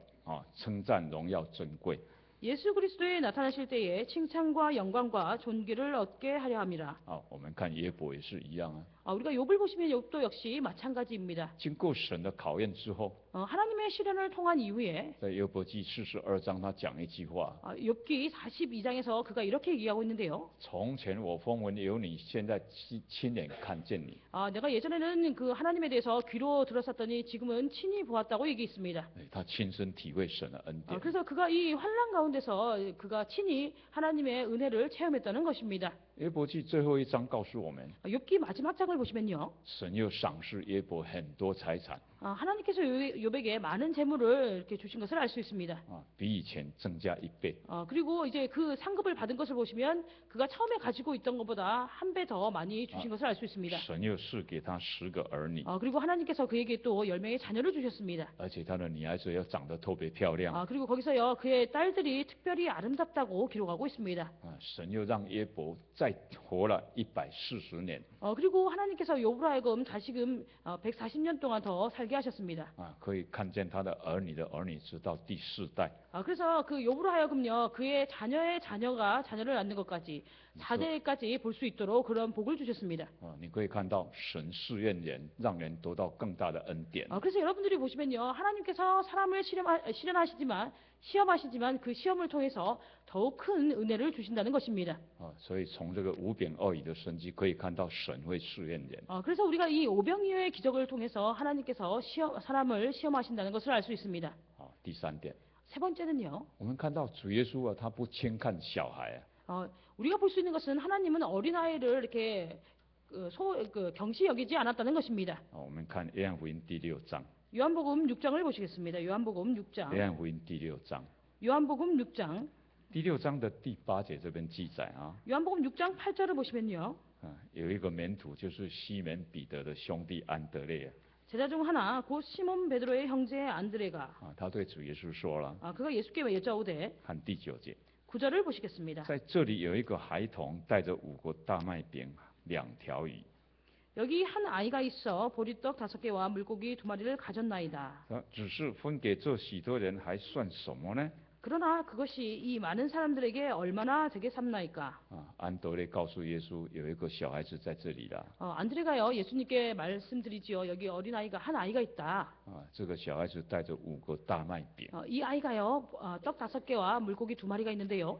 Speaker 1: 称赞、荣耀、尊贵。
Speaker 2: 예수 그리스도에 나타나실 때에 칭찬과 영광과 존귀를 얻게 하려 함이라.
Speaker 1: 我们看耶伯也是一样啊。
Speaker 2: 우리가 욥을 보시면 욥도 역시 마찬가지입니다.
Speaker 1: 经过神的考验之后，
Speaker 2: 하나님의 시련을 통한 이후에
Speaker 1: 在约伯记42章，他讲一句话：
Speaker 2: 욥기 42장에서 그가 이렇게 얘기하고 있는데요.
Speaker 1: 从前我风闻有你，现在亲眼看见你。
Speaker 2: 내가 예전에는 그 하나님에 대해서 귀로 들었었더니 지금은 친히 보았다고 얘기했습니다.
Speaker 1: 他亲身体会神的恩典。
Speaker 2: 그래서 그가 이 환난 가운데서 그가 친히 하나님의 은혜를 체험했다는 것입니다.
Speaker 1: 约伯记最后一章告诉我们，
Speaker 2: 욥기 마지막 장을 보시면요.
Speaker 1: 神又赏赐约伯很多财产，
Speaker 2: 하나님께서 욥에게 많은 재물을 이렇게 주신 것을 알 수 있습니다.
Speaker 1: 比以前增加1倍。
Speaker 2: 그리고 이제 그 상급을 받은 것을 보시면 그가 처음에 가지고 있던 것보다 한 배 더 많이 주신 것을 알 수 있습니다.
Speaker 1: 神又赐给他10个儿女，
Speaker 2: 그리고 하나님께서 그에게 또 10명의 자녀를 주셨습니다.
Speaker 1: 而且他的女孩子要长得特别漂亮。
Speaker 2: 그리고 거기서요, 그의 딸들이 특별히 아름답다고 기록하고 있습니다.
Speaker 1: 神又让约伯再活了140年。
Speaker 2: 그리고 하나님께서 욥으로 하여금 다시금 140년 동안 더 살게 하셨습니다.
Speaker 1: 可以看见他的儿女的儿女直到第4代。
Speaker 2: 그래서 그 욥으로 하여금요, 그의 자녀의 자녀가 자녀를 낳는 것까지 4대까지 볼 수 있도록 그런 복을 주셨습니다.
Speaker 1: 你可以看到神试验人，让人得到更大的恩典。
Speaker 2: 그래서 여러분들이 보시면요, 하나님께서 사람을 시험하시지만 그 시험을 통해서 더욱 큰 은혜를 주신다는 것입니다.
Speaker 1: 所以从这个五饼二鱼的神迹可以看到神会试验人。
Speaker 2: 그래서 우리가 이 오병이어의 기적을 통해서 하나님께서 사람을 시험하신다는 것을 알 수 있습니다.
Speaker 1: 第3点，
Speaker 2: 세 번째는요,
Speaker 1: 我们看到主耶稣他不轻看小孩。
Speaker 2: 우리가 볼 수 있는 것은 하나님은 어린아이를 이렇게 경시 여기지 않았다는 것입니다.
Speaker 1: 我们看约翰福音第6章。
Speaker 2: 요한복음 6장을 보시겠습니다. 요한복음 6장.
Speaker 1: 约翰福音第6章。
Speaker 2: 요한복음 6장.
Speaker 1: 第6章的第8节这边记载啊。
Speaker 2: 요한복음 6장 8절을 보시면요.
Speaker 1: 有一个门徒就是西门彼得的兄弟安德烈。
Speaker 2: 제자 중 하나 곧 시몬 베드로의 형제 안드레가.
Speaker 1: 他对主耶稣说了。
Speaker 2: 그가 예수께 여짜오되.
Speaker 1: 看第9节。
Speaker 2: 9절을 보시겠습니다.
Speaker 1: 在这里有一个孩童带着5个大麦饼、2条鱼。
Speaker 2: 여기 한 아이가 있어 보리떡 5개와 물고기 2마리를 가졌나이다.
Speaker 1: 只是分给这许多人还算什么呢？
Speaker 2: 그러나 그것이 이 많은 사람들에게 얼마나 되게 삼나이까.
Speaker 1: 安德烈告诉耶稣有一个小孩子在这里了。
Speaker 2: 안드레가요, 예수님께 말씀드리지요. 여기 어린아이가 한 아이가 있다.
Speaker 1: 这个小孩子带着5个大麦饼。
Speaker 2: 이 아이가요, 떡 5개와 물고기 2마리가 있는데요.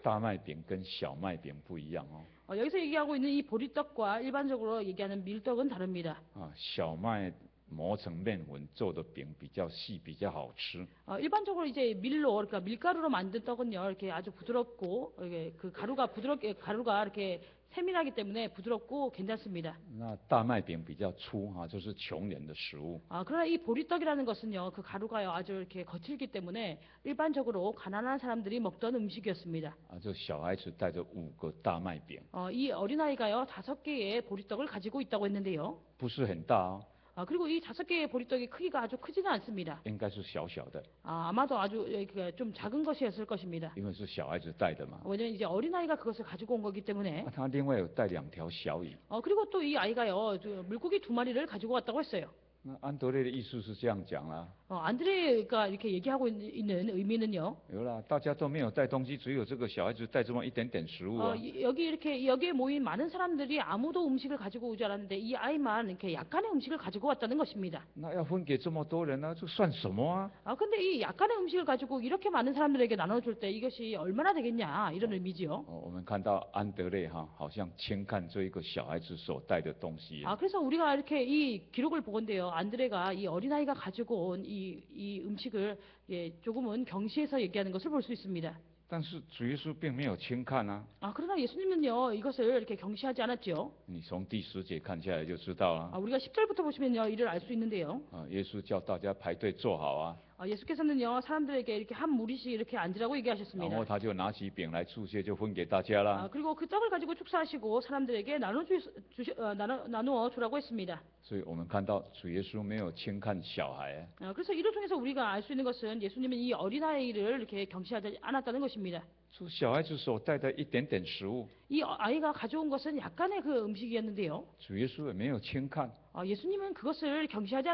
Speaker 1: 大麦饼跟小麦饼不一样哦。
Speaker 2: 여기서 얘기하고 있는 이 보리떡과 일반적으로 얘기하는 밀떡은 다릅니다.
Speaker 1: 小麦磨成面粉做的饼比较细，比较好吃。
Speaker 2: 일반적으로 이제 그러니까 밀가루로 만든 떡은요, 이렇게 아주 부드럽고 이게 그 가루가 이렇게 세밀하기 때문에 부드럽고 괜찮습니다.
Speaker 1: 那大麦饼比较粗这是穷人的食物。
Speaker 2: 그러나 이 보리떡이라는 것은요, 그 가루가요 아주 이렇게 거칠기 때문에 일반적으로 가난한 사람들이 먹던 음식이었습니다.
Speaker 1: 这小孩子带着5个大麦饼。
Speaker 2: 이 어린아이가요 5개의 보리떡을 가지고 있다고 했는데요.
Speaker 1: 不是很大
Speaker 2: 그리고 이 5개의 보리떡의 크기가 아주 크지는 않습니다.
Speaker 1: 应该是小小的。
Speaker 2: 아마도 아주 좀 작은 것이었을 것입니다.
Speaker 1: 因为是小孩子带的嘛。
Speaker 2: 왜냐면 이제 어린아이가 그것을 가지고 온 거기 때문에.
Speaker 1: 他另外有带2条小鱼。
Speaker 2: 그리고 또 이 아이가요, 물고기 2마리를 가지고 왔다고 했어요.
Speaker 1: 那安德烈的意思是这样讲啦。
Speaker 2: 안드레가 이렇게 얘기하고 있는 의미는요.
Speaker 1: 有啦，大家都没有带东西，只有这个小孩子带这么一点点食物啊。
Speaker 2: 여기에 모인 많은 사람들이 아무도 음식을 가지고 오지 않았는데 이 아이만 이렇게 약간의 음식을 가지고 왔다는 것입니다.
Speaker 1: 那要分给这么多人呢，这算什么啊？
Speaker 2: 근데 이 약간의 음식을 가지고 이렇게 많은 사람들에게 나눠줄 때 이것이 얼마나 되겠냐 이런 의미지요.
Speaker 1: 我们看到安德烈好像轻看这一个小孩子所带的东西。
Speaker 2: 그래서 우리가 이렇게 이 기록을 보건대요. 안드레가 이 어린아이가 가지고 온 이 음식을 조금은 경시해서 얘기하는 것을 볼 수 있습니다.
Speaker 1: 但是主耶稣并没有轻看啊，
Speaker 2: 그러나 예수님은요, 이것을 이렇게 경시하지 않았죠.
Speaker 1: 你从第10节看下来就知道了。
Speaker 2: 우리가 10절부터 보시면요, 이를 알 수 있는데요.
Speaker 1: 耶稣叫大家排队坐好啊，
Speaker 2: 예수께서는요, 사람들에게 이렇게 한 무리씩 이렇게 앉으라고
Speaker 1: 然
Speaker 2: 얘기하셨습니다.
Speaker 1: 后他就拿起饼来祝谢，就分给大家啦。
Speaker 2: 그리고 그 떡을 가지고 축사하시고 사람들에게 나누어 주라고 했습니다.
Speaker 1: 所以我们看到主耶稣没有轻看小孩，
Speaker 2: 그래서 이를 통해서 우리가 알 수 있는 것은 예수님은 이 어린아이를 이렇게 경시하지 않았다는 것입니다.
Speaker 1: 就小孩子所带的一点点食物，
Speaker 2: 이 아이가 가져온 것은 약간의 그 음식이었는데요.
Speaker 1: 主耶稣也没有轻看，
Speaker 2: 예수님은 그것을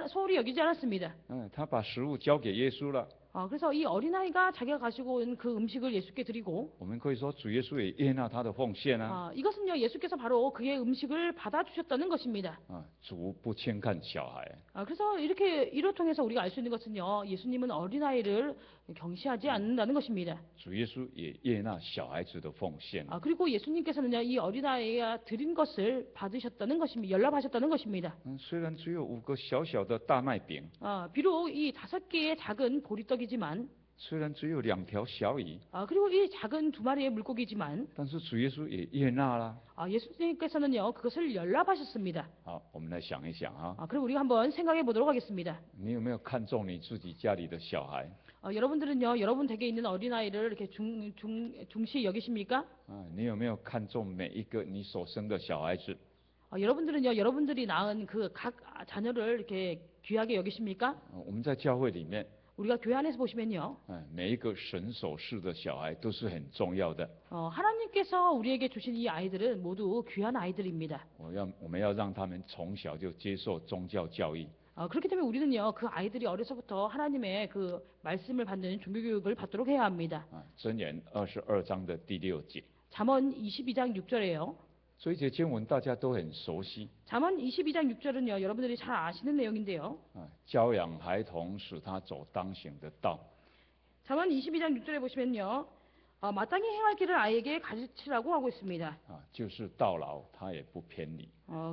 Speaker 2: 소홀히 여기지 않았습니다.
Speaker 1: 他把食物交给耶稣了。
Speaker 2: 그래서 이 어린아이가 자기가 가지고 온 그 음식을 예수께 드리고
Speaker 1: 我们可以说主耶稣也悦纳他的奉献啊。
Speaker 2: 이것은요, 예수께서 바로 그의 음식을 받아주셨다는 것입니다.
Speaker 1: 主不轻看小孩，
Speaker 2: 그래서 이를 통해서 우리가 알 수 있는 것은요, 예수님은 어린아이를 경시하지 않는다는 것입니다.
Speaker 1: 主耶稣也悦纳小孩子的奉献。
Speaker 2: 그리고 예수님께서는요, 이 어린아이가 드린 것을 받으셨다는 것입니다. 연락하셨다는 것입니다.
Speaker 1: 虽然只有5个小小的大麦饼，
Speaker 2: 비록 이 5개의 작은 보리떡이지만,
Speaker 1: 虽然只有2条小鱼，
Speaker 2: 그리고 이 작은 2마리의 물고기지만,
Speaker 1: 但是主耶稣也悦纳了。
Speaker 2: 예수님께서는요, 그것을 연락하셨습니다.
Speaker 1: 好，我们来想一想啊，
Speaker 2: 그럼 우리가 한번 생각해 보도록 하겠습니다.
Speaker 1: 你有没有看重你自己家里的小孩？
Speaker 2: 여러분들은요, 여러분 댁에 있는 어린아이를 이렇게 중시 여기십니까?
Speaker 1: 你有没有看重每一个你所生的小孩子？
Speaker 2: 여러분들은요, 여러분들이 낳은 그 각 자녀를 이렇게 귀하게 여기십니까?
Speaker 1: 我们在教会里面，
Speaker 2: 우리가 교회 안에서 보시면요,
Speaker 1: 每一个神所赐的小孩都是很重要的。
Speaker 2: 하나님께서 우리에게 주신 이 아이들은 모두 귀한 아이들입니다.
Speaker 1: 我们要让他们从小就接受宗教教育。
Speaker 2: 그렇기 때문에 우리는요, 그 아이들이 어려서부터 하나님의 그 말씀을 받는 종교교육을 받도록 해야 합니다.
Speaker 1: 箴言22章的第6节，
Speaker 2: 잠언 22장 6절이에요.
Speaker 1: 这一节经文大家都很熟悉。
Speaker 2: 잠언 22장 6절은요, 여러분들이 잘 아시는 내용인데요.
Speaker 1: 教养孩童，使他走当行的道。
Speaker 2: 잠언 22장 6절에 보시면요, 마땅히 행할 길을 아이에게 가르치라고 하고 있습니다.
Speaker 1: 就是到老他也不偏离。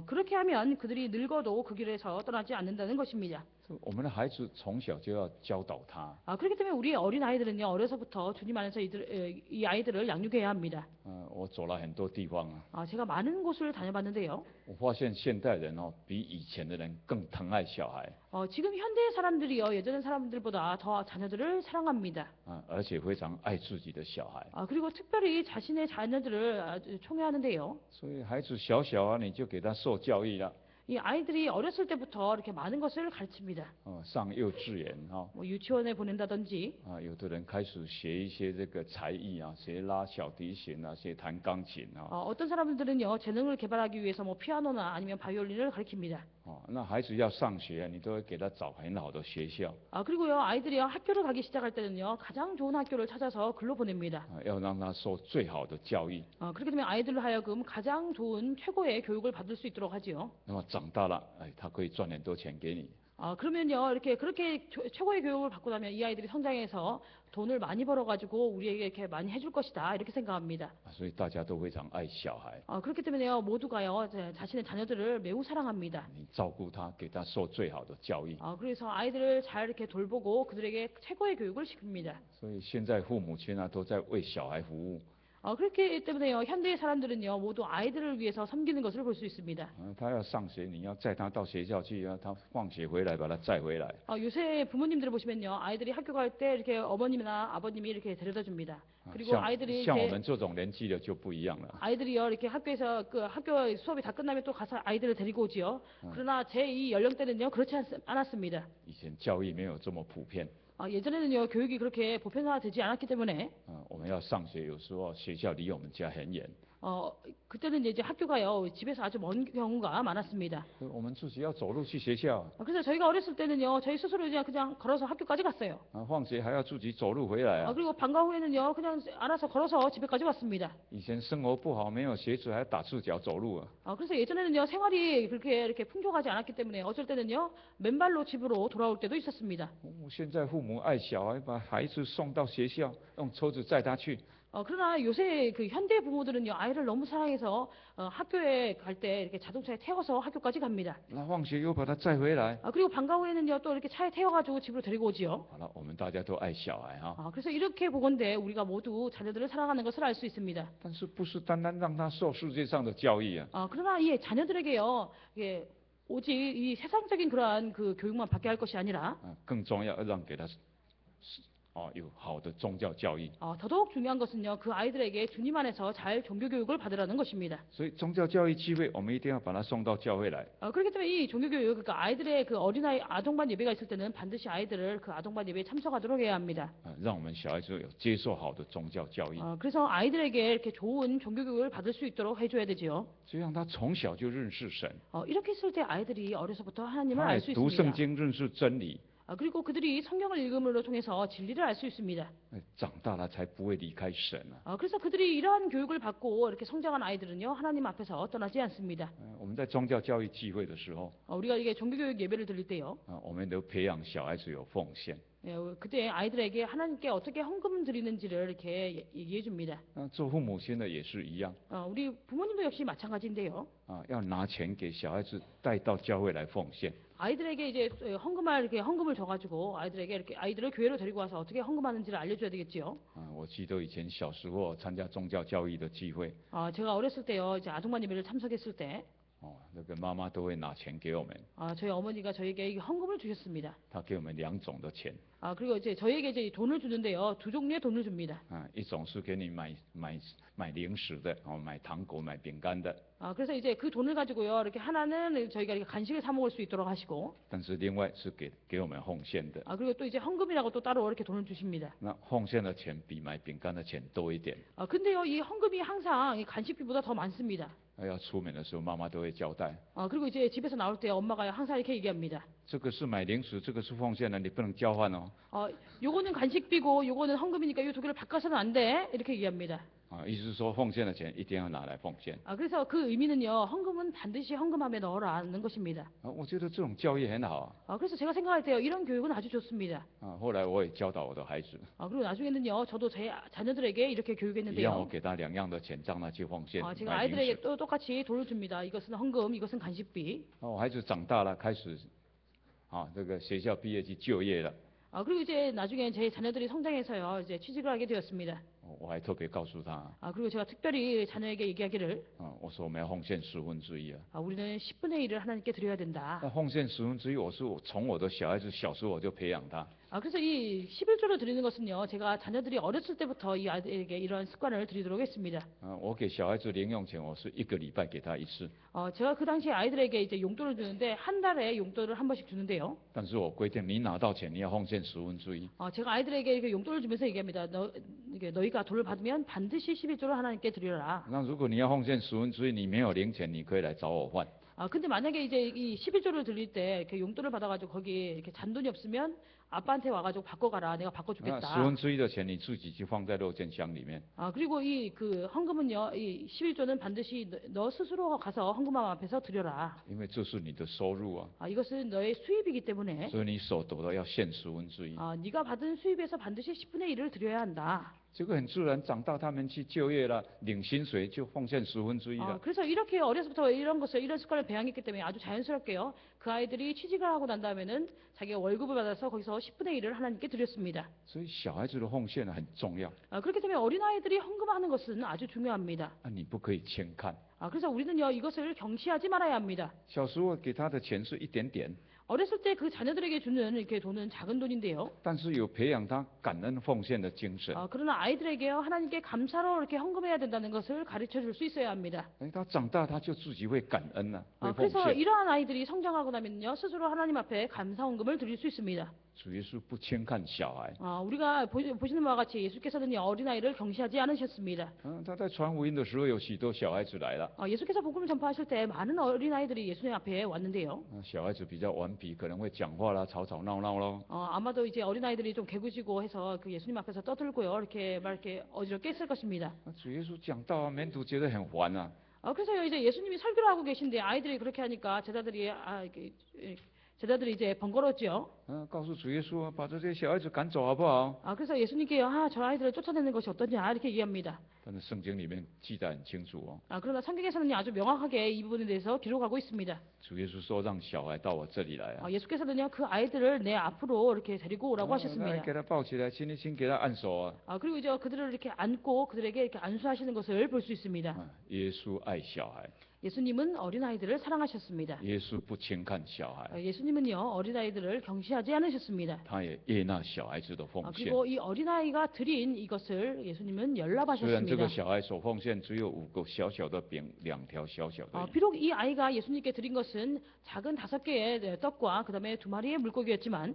Speaker 2: 그렇게 하면 그들이 늙어도 그 길에서 떠나지 않는다는 것입니다.
Speaker 1: 我们的孩子从小就要教导他。
Speaker 2: 그렇기 때문에 우리 어린 아이들은요, 어려서부터 주님 안에서 이 아이들을 양육해야 합니다.
Speaker 1: 我走了很多地方啊，
Speaker 2: 제가 많은 곳을 다녀봤는데요.
Speaker 1: 我发现现代人比以前的人更疼爱小孩，
Speaker 2: 지금 현대 사람들이요, 예전 사람들보다 더 자녀들을 사랑합니다.
Speaker 1: 而且非常爱自己的小孩。
Speaker 2: 그리고 특별히 자신의 자녀들을 아주 총애하는데요.
Speaker 1: 所以孩子小小啊，你就给他受教育了。
Speaker 2: 이 아이들이 어렸을 때부터 이렇게 많은 것을 가르칩니다.
Speaker 1: 上幼稚园
Speaker 2: 유치원에 보낸다든지,
Speaker 1: 有的人开始学一些这个才艺啊，学拉小提琴啊，学弹钢琴啊。
Speaker 2: 어떤 사람들은요, 재능을 개발하기 위해서 피아노나 아니면 바이올린을 가르칩니다.
Speaker 1: 那孩子要上学，你都会给他找很好的学校。
Speaker 2: 그리고요, 아이들이요, 학교를 가기 시작할 때는요, 가장 좋은 학교를 찾아서 글로 보냅니다.
Speaker 1: 要让他受最好的教育。
Speaker 2: 그렇기 때문에 아이들로 하여금 가장 좋은 최고의 교육을 받을 수 있도록 하지요.
Speaker 1: 那么长大了，他可以赚很多钱给你。
Speaker 2: 그러면요, 그렇게 최고의 교육을 받고 나면 이 아이들이 성장해서 돈을 많이 벌어가지고 우리에게 이렇게 많이 해줄 것이다, 이렇게 생각합니다.
Speaker 1: 所以大家都非常爱小孩。
Speaker 2: 그렇기 때문에요, 모두가요, 자신의 자녀들을 매우 사랑합니다.
Speaker 1: 你照顾他，给他受最好的教育。
Speaker 2: 그래서 아이들을 잘 이렇게 돌보고 그들에게 최고의 교육을 시킵니다.
Speaker 1: 所以现在父母亲都在为小孩服务。
Speaker 2: 그렇기 때문에요, 현대의 사람들은요, 모두 아이들을 위해서 섬기는 것을 볼 수 있습니다.
Speaker 1: 他要上学，你要载他到学校去，他放学回来把他载回来。
Speaker 2: 요새 부모님들 보시면요, 아이들이 학교 갈 때 이렇게 어머님이나 아버님이 이렇게 데려다 줍니다. 그리고 아이들이
Speaker 1: 像我们这种年纪的就不一样了。
Speaker 2: 아이들이요, 이렇게 학교에서 학교 수업이 다 끝나면 또 가서 아이들을 데리고 오지요. 그러나 제 이 연령대는요, 그렇지 않았습니다.
Speaker 1: 以前教育没有这么普遍。
Speaker 2: 예전에는요, 교육이 그렇게 보편화되지 않았기 때문에
Speaker 1: 我们要上学，有时候学校离我们家很远。
Speaker 2: 그때는 이제 학교가요, 집에서 아주 먼 경우가 많았습니다.
Speaker 1: 我们自己要走路去学校。
Speaker 2: 그래서 저희가 어렸을 때는요, 저희 스스로 그냥 걸어서 학교까지 갔어요.
Speaker 1: 放学还要自己走路回来啊。
Speaker 2: 그리고 방과 후에는요, 그냥 알아서 걸어서 집에까지 왔습니다.
Speaker 1: 以前生活不好，没有鞋子，还打赤脚走路啊。
Speaker 2: 그래서 예전에는요, 생활이 그렇게 이렇게 풍족하지 않았기 때문에 어쩔 때는요, 맨발로 집으로 돌아올 때도 있었습니다.
Speaker 1: 现在父母爱小孩，把孩子送到学校，用车子载他去。
Speaker 2: 그러나 요새 그 현대 부모들은요, 아이를 너무 사랑해서 학교에 갈 때 이렇게 자동차에 태워서 학교까지 갑니다.
Speaker 1: 那放学又把他载回来。
Speaker 2: 그리고 방과 후에는요, 또 이렇게 차에 태워가지고 집으로 데리고 오지요.
Speaker 1: 好了，我们大家都爱小孩哈，
Speaker 2: 그래서 이렇게 보건대 우리가 모두 자녀들을 사랑하는 것을 알 수 있습니다.
Speaker 1: 但是不是单单让他受世界上的教育啊？
Speaker 2: 그러나 이 자녀들에게요, 예, 오직 이 세상적인 그러한 그 교육만 받게 할 것이 아니라
Speaker 1: 更重要要让给他有好的宗教教育。
Speaker 2: 더더욱 중요한 것은요, 그 아이들에게 주님 안에서 잘 종교 교육을 받으라는 것입니다.
Speaker 1: 所以宗教教育聚会，我们一定要把他送到教会来。
Speaker 2: 그렇기 때문에 이 종교 교육, 그러니까 아이들의 그 어린아이 아동반 예배가 있을 때는 반드시 아이들을 그 아동반 예배에 참석하도록 해야 합니다.
Speaker 1: 让我们小孩子有接受好的宗教教育，
Speaker 2: 그래서 아이들에게 이렇게 좋은 종교 교육을 받을 수 있도록 해줘야 되지요.
Speaker 1: 这样他从小就认识神，
Speaker 2: 이렇게 했을 때 아이들이 어려서부터 하나님을
Speaker 1: 他
Speaker 2: 알
Speaker 1: 也
Speaker 2: 수
Speaker 1: 读圣
Speaker 2: 있습니다.
Speaker 1: 经，认识真理，
Speaker 2: 그리고 그들이 성경을 읽음으로 통해서 진리를 알 수 있습니다.
Speaker 1: 长大了才不会离开神啊。
Speaker 2: 그래서 그들이 이러한 교육을 받고 이렇게 성장한 아이들은요, 하나님 앞에서 떠나지 않습니다.
Speaker 1: 我们在宗教教育聚会的时候，
Speaker 2: 우리가 이게 종교교육 예배를 드릴 때요,
Speaker 1: 我们都培养小孩子有奉献。
Speaker 2: 그때 아이들에게 하나님께 어떻게 헌금 드리는지를 이렇게 얘기해 줍니다.
Speaker 1: 做父母亲的也是一样，
Speaker 2: 우리 부모님도 역시 마찬가지인데요.
Speaker 1: 要拿钱给小孩子带到教会来奉献。
Speaker 2: 아이들에게 이제 헌금을 줘가지고 아이들에게 이렇게 아이들을 교회로 데리고 와서 어떻게 헌금하는지를 알려줘야 되겠지요.
Speaker 1: 我记得以前小时候参加宗教教育的聚会，
Speaker 2: 제가 어렸을 때요, 이제 아동반 예배를 참석했을 때,
Speaker 1: 那个妈妈都会拿钱给我们，
Speaker 2: 저희 어머니가 저에게 이 헌금을 주셨습니다.
Speaker 1: 她给我们两种的钱，
Speaker 2: 그리고 이제 저에게 이제 돈을 주는데요, 두 종류의 돈을 줍니다.
Speaker 1: 一种是给你买零食的，买糖果、买饼干的，
Speaker 2: 그래서 이제 그 돈을 가지고요, 이렇게 하나는 저희가 이렇게 간식을 사 먹을 수 있도록 하시고,
Speaker 1: 但是另外是给我们奉献的。
Speaker 2: 그리고 또 이제 헌금이라고 또 따로 이렇게 돈을 주십니다.
Speaker 1: 那奉献的钱比买饼干的钱多一点。
Speaker 2: 근데요, 이 헌금이 항상 이 간식비보다 더 많습니다.
Speaker 1: 要出门的时候，妈妈都会交代，
Speaker 2: 그리고 이제 집에서 나올 때 엄마가 항상 이렇게 얘기합니다.
Speaker 1: 这个是买零食，这个是奉献的，你不能交换哦。
Speaker 2: 요거는 간식비고 요거는 헌금이니까 이 두 개를 바꿔서는 안 돼. 이렇게 얘기합니다.
Speaker 1: 意思是说奉献的钱一定要拿来奉献。
Speaker 2: 그래서 그 의미는요, 헌금은 반드시 헌금함에 넣어라는 것입니다.
Speaker 1: 我觉得这种教育很好
Speaker 2: 그래서 제가 생각할 때요, 이런 교육은 아주 좋습니다.
Speaker 1: 后来我也教导我的孩子，
Speaker 2: 그리고 나중에는요, 저도 제 자녀들에게 이렇게
Speaker 1: 一样我
Speaker 2: 교육했는데요.
Speaker 1: 给他两样的钱，让他去奉献
Speaker 2: 제가
Speaker 1: 买零
Speaker 2: 아이들에게
Speaker 1: 食。
Speaker 2: 또 똑같이 돈을 줍니다. 이것은 헌금, 이것은 간식비.
Speaker 1: 我孩子长大了，开始这个学校毕业去就业了，
Speaker 2: 그리고 이제 나중에 제 자녀들이 성장해서요, 이제 취직을 하게 되었습니다.
Speaker 1: 我还特别告诉他，
Speaker 2: 그리고 제가 특별히 자녀에게 얘기하기를,
Speaker 1: 我说我们要奉献1/10啊。
Speaker 2: 우리는 10분의 1을 하나님께 드려야 된다.
Speaker 1: 那奉献1/10，我是从我的小孩子小时候我就培养他，
Speaker 2: 그래서 이 11조를 드리는 것은요, 제가 자녀들이 어렸을 때부터 이 아이들에게 이런 습관을 드리도록 했습니다.
Speaker 1: 我给小孩子零用钱，我是1个礼拜给他一次，
Speaker 2: 제가 그 당시에 아이들에게 이제 용돈을 주는데 한 달에 용돈을 한 번씩 주는데요.
Speaker 1: 但是我规定你拿到钱你要奉献1/10。
Speaker 2: 제가 아이들에게 이렇게 용돈을 주면서 얘기합니다. 너희가 돈을 받으면 반드시 11조를 하나님께 드려라.
Speaker 1: 那如果你要奉献1/10，你没有零钱，你可以来找我换。
Speaker 2: 근데 만약에 이제 이 11조를 드릴 때 이렇게 용돈을 받아가지고 거기에 이렇게 잔돈이 없으면 아빠한테 와가지고 바꿔가라. 내가
Speaker 1: 那
Speaker 2: 바꿔주겠다.
Speaker 1: 1/10的钱你自己去放在肉煎箱里面，
Speaker 2: 그리고 이 그 헌금은요, 이 11조는 반드시 너 스스로 가서 헌금함 앞에서 드려라.
Speaker 1: 因为这是你的收入啊，
Speaker 2: 이것은 너의 수입이기 때문에
Speaker 1: 所以你所得的要献1/10。
Speaker 2: 네가 받은 수입에서 반드시 10분의 1을 드려야 한다.
Speaker 1: 这个很自然，长大他们去就业了，领薪水就奉献1/10了。
Speaker 2: 그래서 이렇게 어려서부터 이런 습관을 배양했기 때문에 아주 자연스럽게요. 그 아이들이 취직을 하고 난 다음에는 자기가 월급을 받아서 거기서 10분의 1을 하나님께 드렸습니다.
Speaker 1: 所以小孩子的奉献很重要
Speaker 2: 그렇기 때문에 어린아이들이 헌금하는 것은 아주 중요합니다.
Speaker 1: 你不可以轻看。
Speaker 2: 그래서 우리는요, 이것을 경시하지 말아야 합니다.
Speaker 1: 小时候给他的钱是一点点，
Speaker 2: 어렸을 때 그 자녀들에게 주는 이렇게 돈은 작은 돈인데요.
Speaker 1: 但是有培养他感恩奉献的精神。
Speaker 2: 그러나 아이들에게요, 하나님께 감사로 이렇게 헌금해야 된다는 것을 가르쳐 줄 수 있어야 합니다.
Speaker 1: 他长大他就自己会感恩了，会奉
Speaker 2: 그래서
Speaker 1: 献。
Speaker 2: 이러한 아이들이 성장하고 나면요, 스스로 하나님 앞에 감사 헌금을 드릴 수 있습니다.
Speaker 1: 主耶稣不轻看小孩，
Speaker 2: 우리가 보시는 바와 같이 예수께서는 어린아이를 경시하지 않으셨습니다.
Speaker 1: 他在传福音的时候有许多小孩子来了，
Speaker 2: 예수께서 복음을 전파하실 때 많은 어린아이들이 예수님 앞에 왔는데요.
Speaker 1: 小孩子比较顽皮，可能会讲话啦，吵吵闹闹咯。
Speaker 2: 아마도 이제 어린아이들이 좀 개구지고 해서 그 예수님 앞에서 떠들고요. 이렇게 어지럽게 했을 것입니다.
Speaker 1: 主耶稣讲道啊，门徒觉得很烦啊，
Speaker 2: 그래서 이제 예수님이 설교를 하고 계신데 아이들이 그렇게 하니까 제자들이 제자들이 이제 번거롭죠.
Speaker 1: 告诉主耶稣啊，把这些小孩子赶走好不好？
Speaker 2: 그래서 예수님께 저 아이들을 쫓아내는 것이 어떠냐 이렇게 얘기합니다.
Speaker 1: 但是圣经里面记载很清楚哦，
Speaker 2: 그러나 성경에서는 아주 명확하게 이 부분에 대해서 기록하고 있습니다.
Speaker 1: 主耶稣说让小孩到我这里来啊，
Speaker 2: 예수께서는요 그 아이들을 내 앞으로 이렇게 데리고 오라고
Speaker 1: 来
Speaker 2: 하셨습니다.
Speaker 1: 给他抱起来，亲一亲，给他按手啊。
Speaker 2: 그리고 이제 그들을 이렇게 안고 그들에게 이렇게 안수하시는 것을 볼 수 있습니다.
Speaker 1: 耶稣爱小孩，
Speaker 2: 예수님은 어린아이들을 사랑하셨습니다.
Speaker 1: 耶稣不轻看小孩，
Speaker 2: 예수님은요 어린아이들을 경시하지 않으셨습니다.
Speaker 1: 他也悦纳小孩子的奉献。
Speaker 2: 그리고 이 어린아이가 드린 이것을 예수님은
Speaker 1: 虽然这
Speaker 2: 열납하셨습니다.
Speaker 1: 个小孩所奉献只有5个小小的饼，2条小小的鱼，
Speaker 2: 비록 이 아이가 예수님께 드린 것은 작은 5개의 떡과 그다음에 2마리의 물고기였지만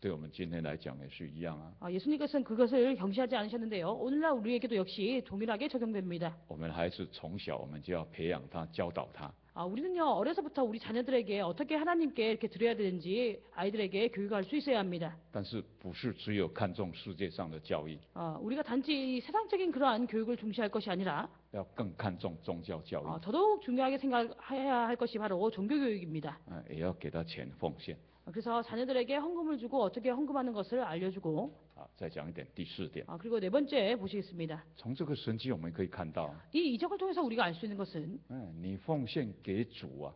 Speaker 1: 对我们今天来讲也是一样啊。
Speaker 2: 예수님께서는 그것을 경시하지 않으셨는데요. 오늘날 우리에게도 역시 동일하게 적용됩니다.
Speaker 1: 我们孩子从小我们就要培养他，教导他。
Speaker 2: 우리는요 어려서부터 우리 자녀들에게 어떻게 하나님께 이렇게 드려야 되는지 아이들에게 교육할 수 있어야 합니다.
Speaker 1: 但是不是只有看重世界上的教育，
Speaker 2: 우리가 단지 이 세상적인 그러한 교육을 중시할 것이 아니라
Speaker 1: 要更看重宗教教育，
Speaker 2: 더더욱 중요하게 생각해야 할 것이 바로 종교 교육입니다.
Speaker 1: 也要给他钱奉献。
Speaker 2: 그래서 자녀들에게 헌금을 주고 어떻게 헌금하는 것을 알려주고
Speaker 1: 再讲一点，第4点，
Speaker 2: 그리고 네 번째 보시겠습니다.
Speaker 1: 从这个神迹我们可以看到，
Speaker 2: 이 이적을 통해서 우리가 알 수 있는 것은
Speaker 1: 你奉献给主啊，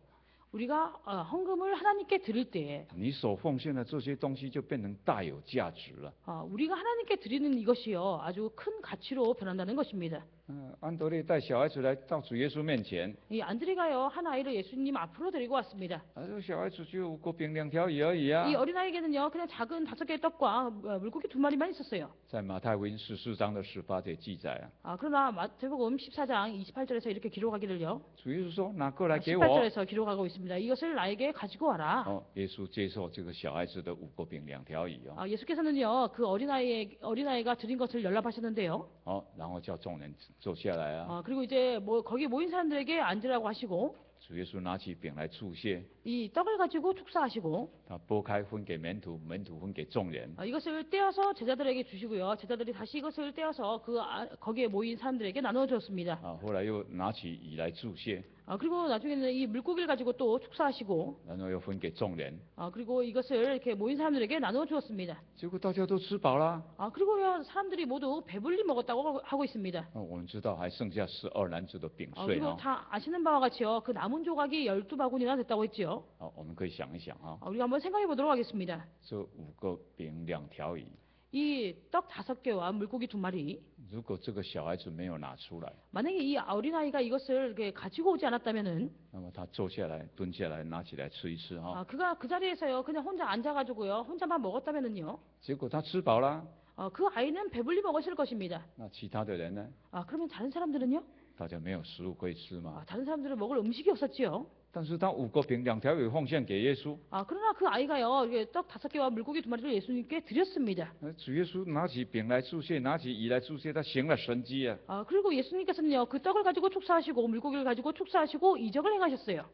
Speaker 2: 우리가 헌금을 하나님께 드릴 때에
Speaker 1: 你所奉献的这些东西就变成大有价值了。
Speaker 2: 우리가 하나님께 드리는 이것이요 아주 큰 가치로 변한다는 것입니다.
Speaker 1: 安德烈带小孩子来到主耶稣面前，
Speaker 2: 이 안드레가요 한 아이를 예수님 앞으로 데리고 왔습니다.
Speaker 1: 这个小孩子只有5个饼2条鱼而已啊
Speaker 2: 이 。 어린아이에게는요 그냥 작은 5개의 떡과 물고기 2마리만 있었어요.
Speaker 1: 在马太福音14章的18节记载啊，
Speaker 2: 그러나 마태복음 14장 28절에서 이렇게 기록하기를요.
Speaker 1: 主耶稣说拿过来给我。
Speaker 2: 18절에서 기록하고 있습니다. 이것을 나에게 가지고 와라.
Speaker 1: 耶稣接受这个小孩子的5个饼2条鱼哦，
Speaker 2: 예수께서는요 그 어린아이가 드린 것을 연락하셨는데요.
Speaker 1: 然后叫众人坐下来啊。
Speaker 2: 그리고 이제 거기 모인 사람들에게 앉으라고 하시고
Speaker 1: 主耶稣拿起饼来祝谢，
Speaker 2: 이 떡을 가지고 축사하시고
Speaker 1: 他拨开分给门徒，门徒分给众人。
Speaker 2: 이것을 떼어서 제자들에게 주시고요. 제자들이 다시 이것을 떼어서 거기에 모인 사람들에게 나누어 주었습니다.
Speaker 1: 后来又拿起鱼来祝谢，
Speaker 2: 그리고 나중에는 이 물고기를 가지고 또 축사하시고
Speaker 1: 然后又分给众人。
Speaker 2: 그리고 이것을 이렇게 모인 사람들에게 나누어 주었습니다.
Speaker 1: 结果大家都吃饱了。
Speaker 2: 그리고요 사람들이 모두 배불리 먹었다고 하고 있습니다.
Speaker 1: 我们知道还剩下12篮子的饼碎
Speaker 2: 그리고 다 아시는 바와 같이요 그 남은 조각이 12바구니나 됐다고 했지요.
Speaker 1: 我们可以想一想啊，
Speaker 2: 우리가 한번 생각해 보도록 하겠습니다.
Speaker 1: 这5个饼2条鱼，
Speaker 2: 이 떡 5개와 물고기 2마리
Speaker 1: 如果这个小孩子没有拿出来，
Speaker 2: 만약에 이 어린아이가 이것을 이렇게 가지고 오지 않았다면은
Speaker 1: 那么他坐下来、蹲下来，拿起来吃一吃哈。
Speaker 2: 그가 그 자리에서요 그냥 혼자 앉아가지고요 혼자만 먹었다면은요
Speaker 1: 结果他吃饱了，
Speaker 2: 그 아이는 배불리 먹었을 것입니다.
Speaker 1: 那其他的人呢？
Speaker 2: 그러면 다른 사람들은요?
Speaker 1: 大家没有食物可以吃吗？
Speaker 2: 다른 사람들은 먹을 음식이 없었지요.
Speaker 1: 但是他5个饼2条鱼奉献给耶稣，
Speaker 2: 그러나 그 아이가요 이게 떡 5개와 물고기 2마리를 예수님께 드렸습니다.
Speaker 1: 主耶稣拿起饼来祝谢，拿起鱼来祝谢，他行了神迹啊！
Speaker 2: 그리고 예수님께서는요 그 떡을 가지고 축사하시고 물고기를 가지고 축사하시고 이적을 행하셨어요.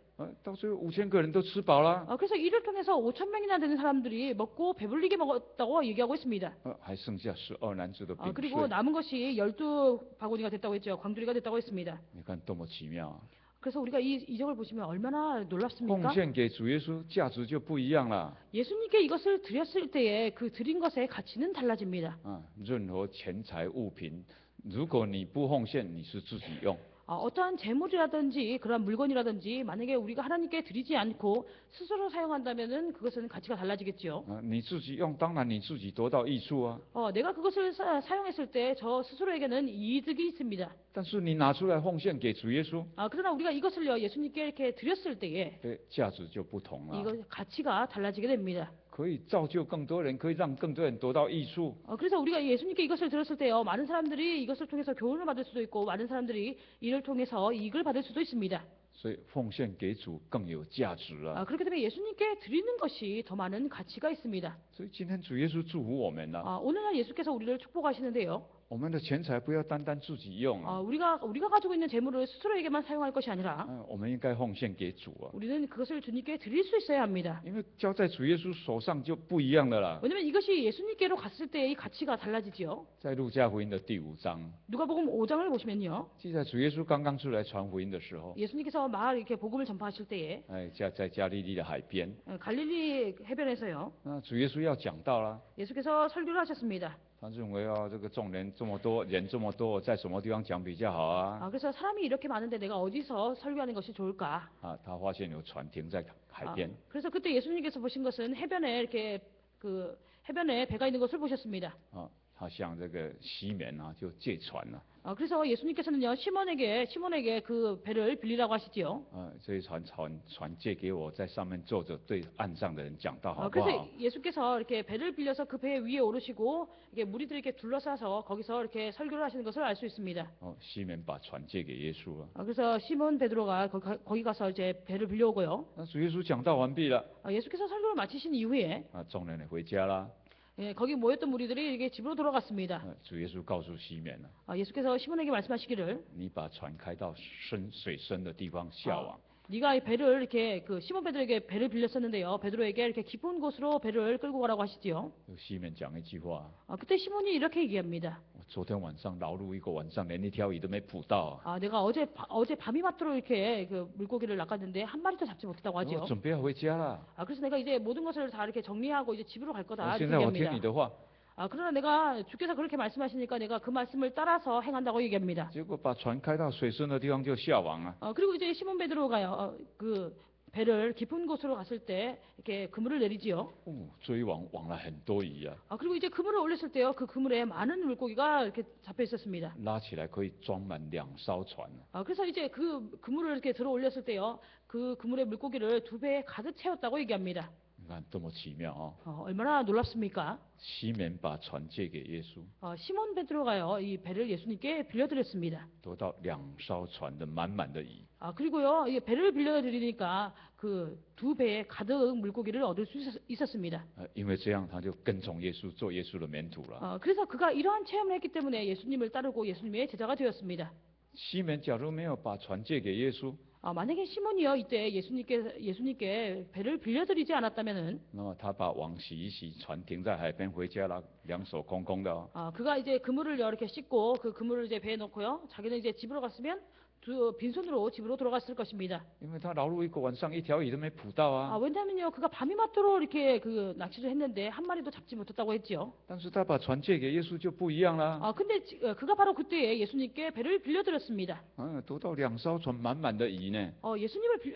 Speaker 1: 到最后5000个人都吃饱了，
Speaker 2: 그래서 이를 통해서 5,000명이나 되는 사람들이 먹고 배불리게 먹었다고 얘기하고 있습니다.
Speaker 1: 还剩下12篮子的饼
Speaker 2: 그리고
Speaker 1: 碎，
Speaker 2: 남은 것이 12바구니가 됐다고 했죠. 광주리가 됐다고 했습니다.
Speaker 1: 你看多么奇妙啊！
Speaker 2: 그래서 우리가 이 이적을 보시면 얼마나
Speaker 1: 奉
Speaker 2: 놀랍습니까?
Speaker 1: 献给主耶稣，价值就不一样了
Speaker 2: 예수님께 이것을 드렸을 때에 그 드린 것의 가치는 달라집니다.
Speaker 1: 任何钱财物品，如果你不奉献，你是自己用。
Speaker 2: 어떠한 재물이라든지 그런 물건이라든지 만약에 우리가 하나님께 드리지 않고 스스로 사용한다면은 그것은 가치가 달라지겠지요.
Speaker 1: 你自己用，当然你自己得到益处啊。
Speaker 2: 내가 그것을 사용했을 때 저 스스로에게는 이득이 있습니다.
Speaker 1: 但是你拿出来奉献给主耶稣，
Speaker 2: 그러나 우리가 이것을요 예수님께 이렇게 드렸을 때에
Speaker 1: 价值就不同了。
Speaker 2: 이거 가치가 달라지게 됩니다.
Speaker 1: 可以造就更多人，可以让更多人得到益处。
Speaker 2: 그래서 우리가 예수님께 이것을 들었을 때요 많은 사람들이 이것을 통해서 교훈을 받을 수도 있고 많은 사람들이 이를 통해서 이익을 받을 수도 있습니다.
Speaker 1: 所以奉献给主更有价值了。
Speaker 2: 그렇기 때문에 예수님께 드리는 것이 더 많은 가치가 있습니다.
Speaker 1: 所以今天主耶稣祝福我们了。
Speaker 2: 오늘날 예수께서 우리를 축복하시는데요.
Speaker 1: 我们的钱财不要单单自己用啊，
Speaker 2: 우리가 가지고 있는 재물을 스스로에게만 사용할 것이 아니라
Speaker 1: 我们应该奉献给主啊，
Speaker 2: 우리는 그것을 주님께 드릴 수 있어야 합니다.
Speaker 1: 因为交在主耶稣手上就不一样的啦。
Speaker 2: 왜냐면 이것이 예수님께로 갔을 때의 가치가 달라지지요.
Speaker 1: 在路加福音的第5章，
Speaker 2: 누가복음 5장을 보시면요.
Speaker 1: 记载主耶稣刚刚出来传福音的时候，
Speaker 2: 예수님께서 막 이렇게 복음을 전파하실 때에
Speaker 1: 在加利利的海边，
Speaker 2: 갈릴리 해변에서요.
Speaker 1: 那主耶稣要讲道啦。
Speaker 2: 예수께서 설교를 하셨습니다.
Speaker 1: 他认为这个众人这么多，人这么多，在什么地方讲比较好啊？
Speaker 2: 그래서 사람이 이렇게 많은데 내가 어디서 설교하는 것이 좋을까?
Speaker 1: 他发现有船停在海边，
Speaker 2: 그래서 그때 예수님께서 보신 것은 해변에 이렇게 그 해변에 배가 있는 것을 보셨습니다.
Speaker 1: 他向这个西门就借船了。
Speaker 2: 그래서 예수님께서는요 시몬에게 그 배를 빌리라고 하시지요.
Speaker 1: 这一船借给我，在上面坐着，对岸上的人讲道好不好？
Speaker 2: 그래서 예수께서 이렇게 배를 빌려서 그 배 위에 오르시고 이게 무리들이 이렇게 둘러싸서 거기서 이렇게 설교를 하시는 것을 알 수 있습니다.
Speaker 1: 西门把船借给耶稣了。
Speaker 2: 그래서 시몬 베드로가 거기 가서 이제 배를 빌려오고요.
Speaker 1: 那主耶稣讲道完毕了，
Speaker 2: 예수께서 설교를 마치신 이후에
Speaker 1: 众人也回家啦。
Speaker 2: 거기 모였던 무리들이 이렇게 집으로 돌아갔습니다.
Speaker 1: 主耶稣告诉西门了，
Speaker 2: 예수께서 시몬에게 말씀하시기를
Speaker 1: 你把船开到水深的地方下网。
Speaker 2: 네가 이 배를 이렇게 그 시몬 베드로에게 배를 빌렸었는데요. 베드로에게 이렇게 깊은 곳으로 배를 끌고 가라고 하시지요.
Speaker 1: 西门讲一句话，
Speaker 2: 그때 시몬이 이렇게 얘기합니다.
Speaker 1: 我昨天晚上劳碌一个晚上，连一条鱼都没捕到。
Speaker 2: 내가 어제 밤이 맞도록 이렇게 그 물고기를 낚았는데 한 마리도 잡지 못했다고
Speaker 1: 我
Speaker 2: 하지요.
Speaker 1: 准备要回家了。
Speaker 2: 그래서 내가 이제 모든 것을 다 이렇게 정리하고 이제 집으로 갈 거다.
Speaker 1: 现
Speaker 2: 이렇게
Speaker 1: 在我听你
Speaker 2: 얘기합니다.
Speaker 1: 的话，
Speaker 2: 그러나 내가 주께서 그렇게 말씀하시니까 내가 그 말씀을 따라서 행한다고 얘기합니다.
Speaker 1: 结果把船开到水深的地方就下网啊。
Speaker 2: 그리고 이제 시몬 베드로가요. 그 배를 깊은 곳으로 갔을 때 이렇게 그물을 내리지요.
Speaker 1: 追网了很多鱼啊，
Speaker 2: 그리고 이제 그물을 올렸을 때요. 그 그물에 많은 물고기가 이렇게 잡혀 있었습니다.
Speaker 1: 拉起来可以装满2艘船。
Speaker 2: 그래서 이제 그 그물을 이렇게 들어 올렸을 때요. 그 그물의 물고기를 2배에 가득 채웠다고 얘기합니다.
Speaker 1: 你看多么奇妙啊！
Speaker 2: 얼마나 놀랍습니까?
Speaker 1: 西门把船借给耶稣，
Speaker 2: 시몬 베드로가요. 이 배를 예수님께 빌려드렸습니다.
Speaker 1: 得到2艘船的满满的鱼。
Speaker 2: 그리고요. 이 배를 빌려드리니까 그 2배에 가득 물고기를 얻을 수 있었습니다.
Speaker 1: 因为这样，他就跟从耶稣，做耶稣的门徒了。
Speaker 2: 그래서 그가 이러한 체험을 했기 때문에 예수님을 따르고 예수님의 제자가 되었습니다.
Speaker 1: 西门假如没有把船借给耶稣，
Speaker 2: 만약에 시몬이요 이때 예수님께 배를 빌려드리지 않았다면은
Speaker 1: 那么他把网洗一洗，船停在海边，回家了，2手空空的。
Speaker 2: 그가 이제 그물을 이렇게 씻고 그 그물을 이제 배에 넣고요. 자기는 이제 집으로 갔으면 빈손으로 집으로 돌아갔을 것입니다.
Speaker 1: 因为他劳碌一个晚上，一条鱼都没捕到啊。
Speaker 2: 왜냐면요 그가 밤이 맞도록 이렇게 그 낚시를 했는데 한 마리도 잡지 못했다고 했지요.
Speaker 1: 但是他把船借给耶稣就不一样了。
Speaker 2: 근데 그가 바로 그때에 예수님께 배를 빌려드렸습니다.
Speaker 1: 得到2艘船满满的鱼呢。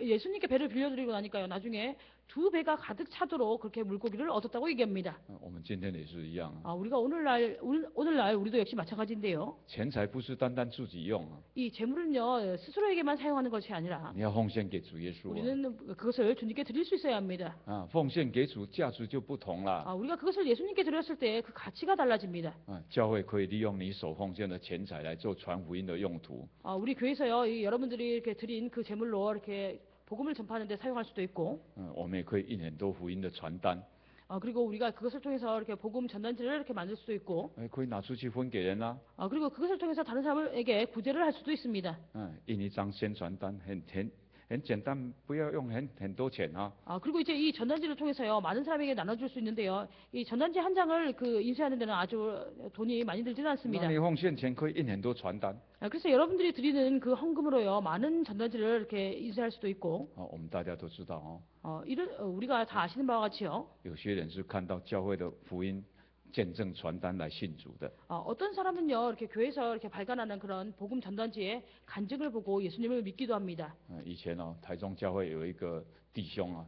Speaker 2: 예수님께 배를 빌려드리고 나니까요. 나중에 2배가 가득 차도록 그렇게 물고기를 얻었다고 얘기합니다.
Speaker 1: 我们今天也是一样。
Speaker 2: 우리가 오늘날 우리도 역시 마찬가지인데요.
Speaker 1: 钱财不是单单自己用，
Speaker 2: 이 재물은요 스스로에게만 사용하는 것이 아니라
Speaker 1: 你要奉献给主耶稣。
Speaker 2: 우리는 그것을 주님께 드릴 수 있어야 합니다.
Speaker 1: 奉献给主，价值就不同了。
Speaker 2: 우리가 그것을 예수님께 드렸을 때 그 가치가 달라집니다.
Speaker 1: 教会可以利用你所奉献的钱财来做传福音的用途。
Speaker 2: 우리 교회에서요 여러분들이 이렇게 드린 그 재물로 이렇게 복음을 전파하는 데 사용할 수도 있고
Speaker 1: 我们也可以印很多福音的传单，
Speaker 2: 그리고 우리가 그것을 통해서 이렇게 복음 전단지를 이렇게 만들 수도 있고
Speaker 1: 可以拿出去分给人啊。
Speaker 2: 그리고 그것을 통해서 다른 사람에게 구제를 할 수도 있습니다.
Speaker 1: 印一张宣传单，很简单，不要用很多钱啊。
Speaker 2: 그리고 이제 이 전단지를 통해서요 많은 사람에게 나눠줄 수 있는데요. 이 전단지 한 장을 그 인쇄하는 데는 아주 돈이 많이 들지는
Speaker 1: 那
Speaker 2: 않습니다.
Speaker 1: 你奉献钱可以印很多传单。
Speaker 2: 그래서 여러분들이 드리는 그 헌금으로요 많은 전단지를 이렇게 인쇄할 수도 있고
Speaker 1: 我们大家都知道
Speaker 2: 우리가 다 아시는 바와 같이요.
Speaker 1: 有些人是看到教会的福音见证传单来信主的。
Speaker 2: 어떤 사람은요 이렇게 교회에서 이렇게 발간하는 그런 복음 전단지에 간증을 보고 예수님을 믿기도 합니다.
Speaker 1: 以前台中教会有一个弟兄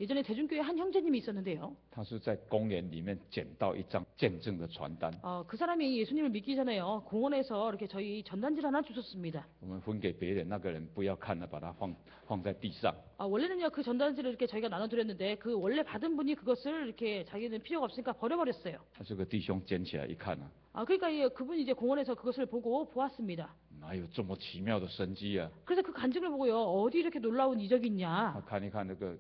Speaker 2: 예전에 대중교회 한 형제님이 있었는데요.
Speaker 1: 他是在公园里面捡到一张见证的传单，
Speaker 2: 그 사람이 예수님을 믿기 전에요 공원에서 이렇게 저희 전단지를 하나 주셨습니다.
Speaker 1: 我们分给别人，那个人不要看了，把它放在地上。
Speaker 2: 원래는요 그 전단지를 이렇게 저희가 나눠드렸는데 그 원래 받은 분이 그것을 이렇게 자기는 필요가 없으니까 버려버렸어요.
Speaker 1: 这个弟兄捡起来一看
Speaker 2: 그러니까 그분이 이제 공원에서 그것을 보고 보았습니다.
Speaker 1: 哪有这么奇妙的神迹啊？
Speaker 2: 그래서 그 간증을 보고요 어디 이렇게 놀라운 이적이
Speaker 1: 他
Speaker 2: 있냐.
Speaker 1: 看一看那个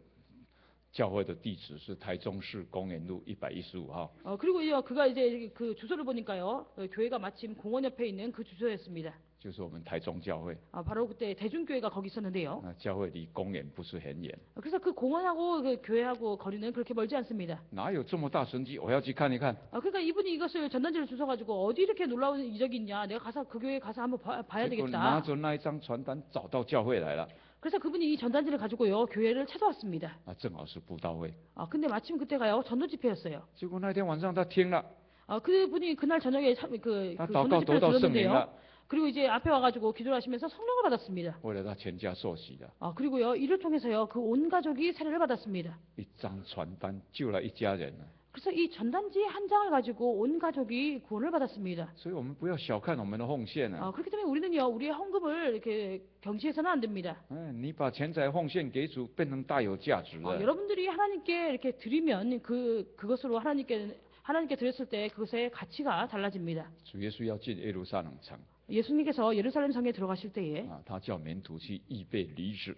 Speaker 1: 教会的地址是台中市公园路115号。
Speaker 2: 그리고 그가 이제 그 주소를 보니까요, 교회가 마침 공원 옆에 있는 그 주소였습니다.
Speaker 1: 就是我们台中教会。
Speaker 2: 바로 그때 대중교회가 거기 있었는데요.
Speaker 1: 那教会离公园不是很远，
Speaker 2: 그래서 그 공원하고 그 교회하고 거리는 그렇게 멀지 않습니다.
Speaker 1: 哪有这么大神迹？我要去看一看。
Speaker 2: 그러니까 이분이 이것을 전단지를 주셔가지고 어디 이렇게 놀라운 이적이 있냐, 내가 가서 그 교회 가서 한번 봐야
Speaker 1: 结果拿
Speaker 2: 되겠다.
Speaker 1: 着那一张传单找到教会来了，
Speaker 2: 그래서 그분이 이 전단지를 가지고요, 교회를 찾아왔습니다.
Speaker 1: 正好是布道会。
Speaker 2: 근데 마침 그때가요, 전도 집회였어요.
Speaker 1: 结果那天晚上他听了，
Speaker 2: 그분이 그날 저녁에 그
Speaker 1: 他
Speaker 2: 전도
Speaker 1: 祷告
Speaker 2: 집회를
Speaker 1: 得到圣灵
Speaker 2: 들었는데요.
Speaker 1: 了，
Speaker 2: 그리고 이제 앞에 와가지고 기도를 하시면서 성령을 받았습니다.
Speaker 1: 为了他全家受洗了。
Speaker 2: 그리고요, 이를 통해서요, 그 온 가족이 세례를 받았습니다.
Speaker 1: 一张传单救了一家人了。
Speaker 2: 그래서 이 전단지 한 장을 가지고 온 가족이 구원을 받았습니다.
Speaker 1: 所以我们不要小看我们的奉献啊！
Speaker 2: 그렇기 때문에 우리는요, 우리의 헌금을 이렇게 경시해서는 안 됩니다.
Speaker 1: 你把钱财奉献给主，变成大有价值的。
Speaker 2: 여러분들이 하나님께 이렇게 드리면 그것으로 하나님께 드렸을 때 그것의 가치가 달라집니다.
Speaker 1: 主耶稣要进耶路撒冷城，
Speaker 2: 예수님께서 예루살렘 성에 들어가실 때에
Speaker 1: 他叫门徒去预备礼子。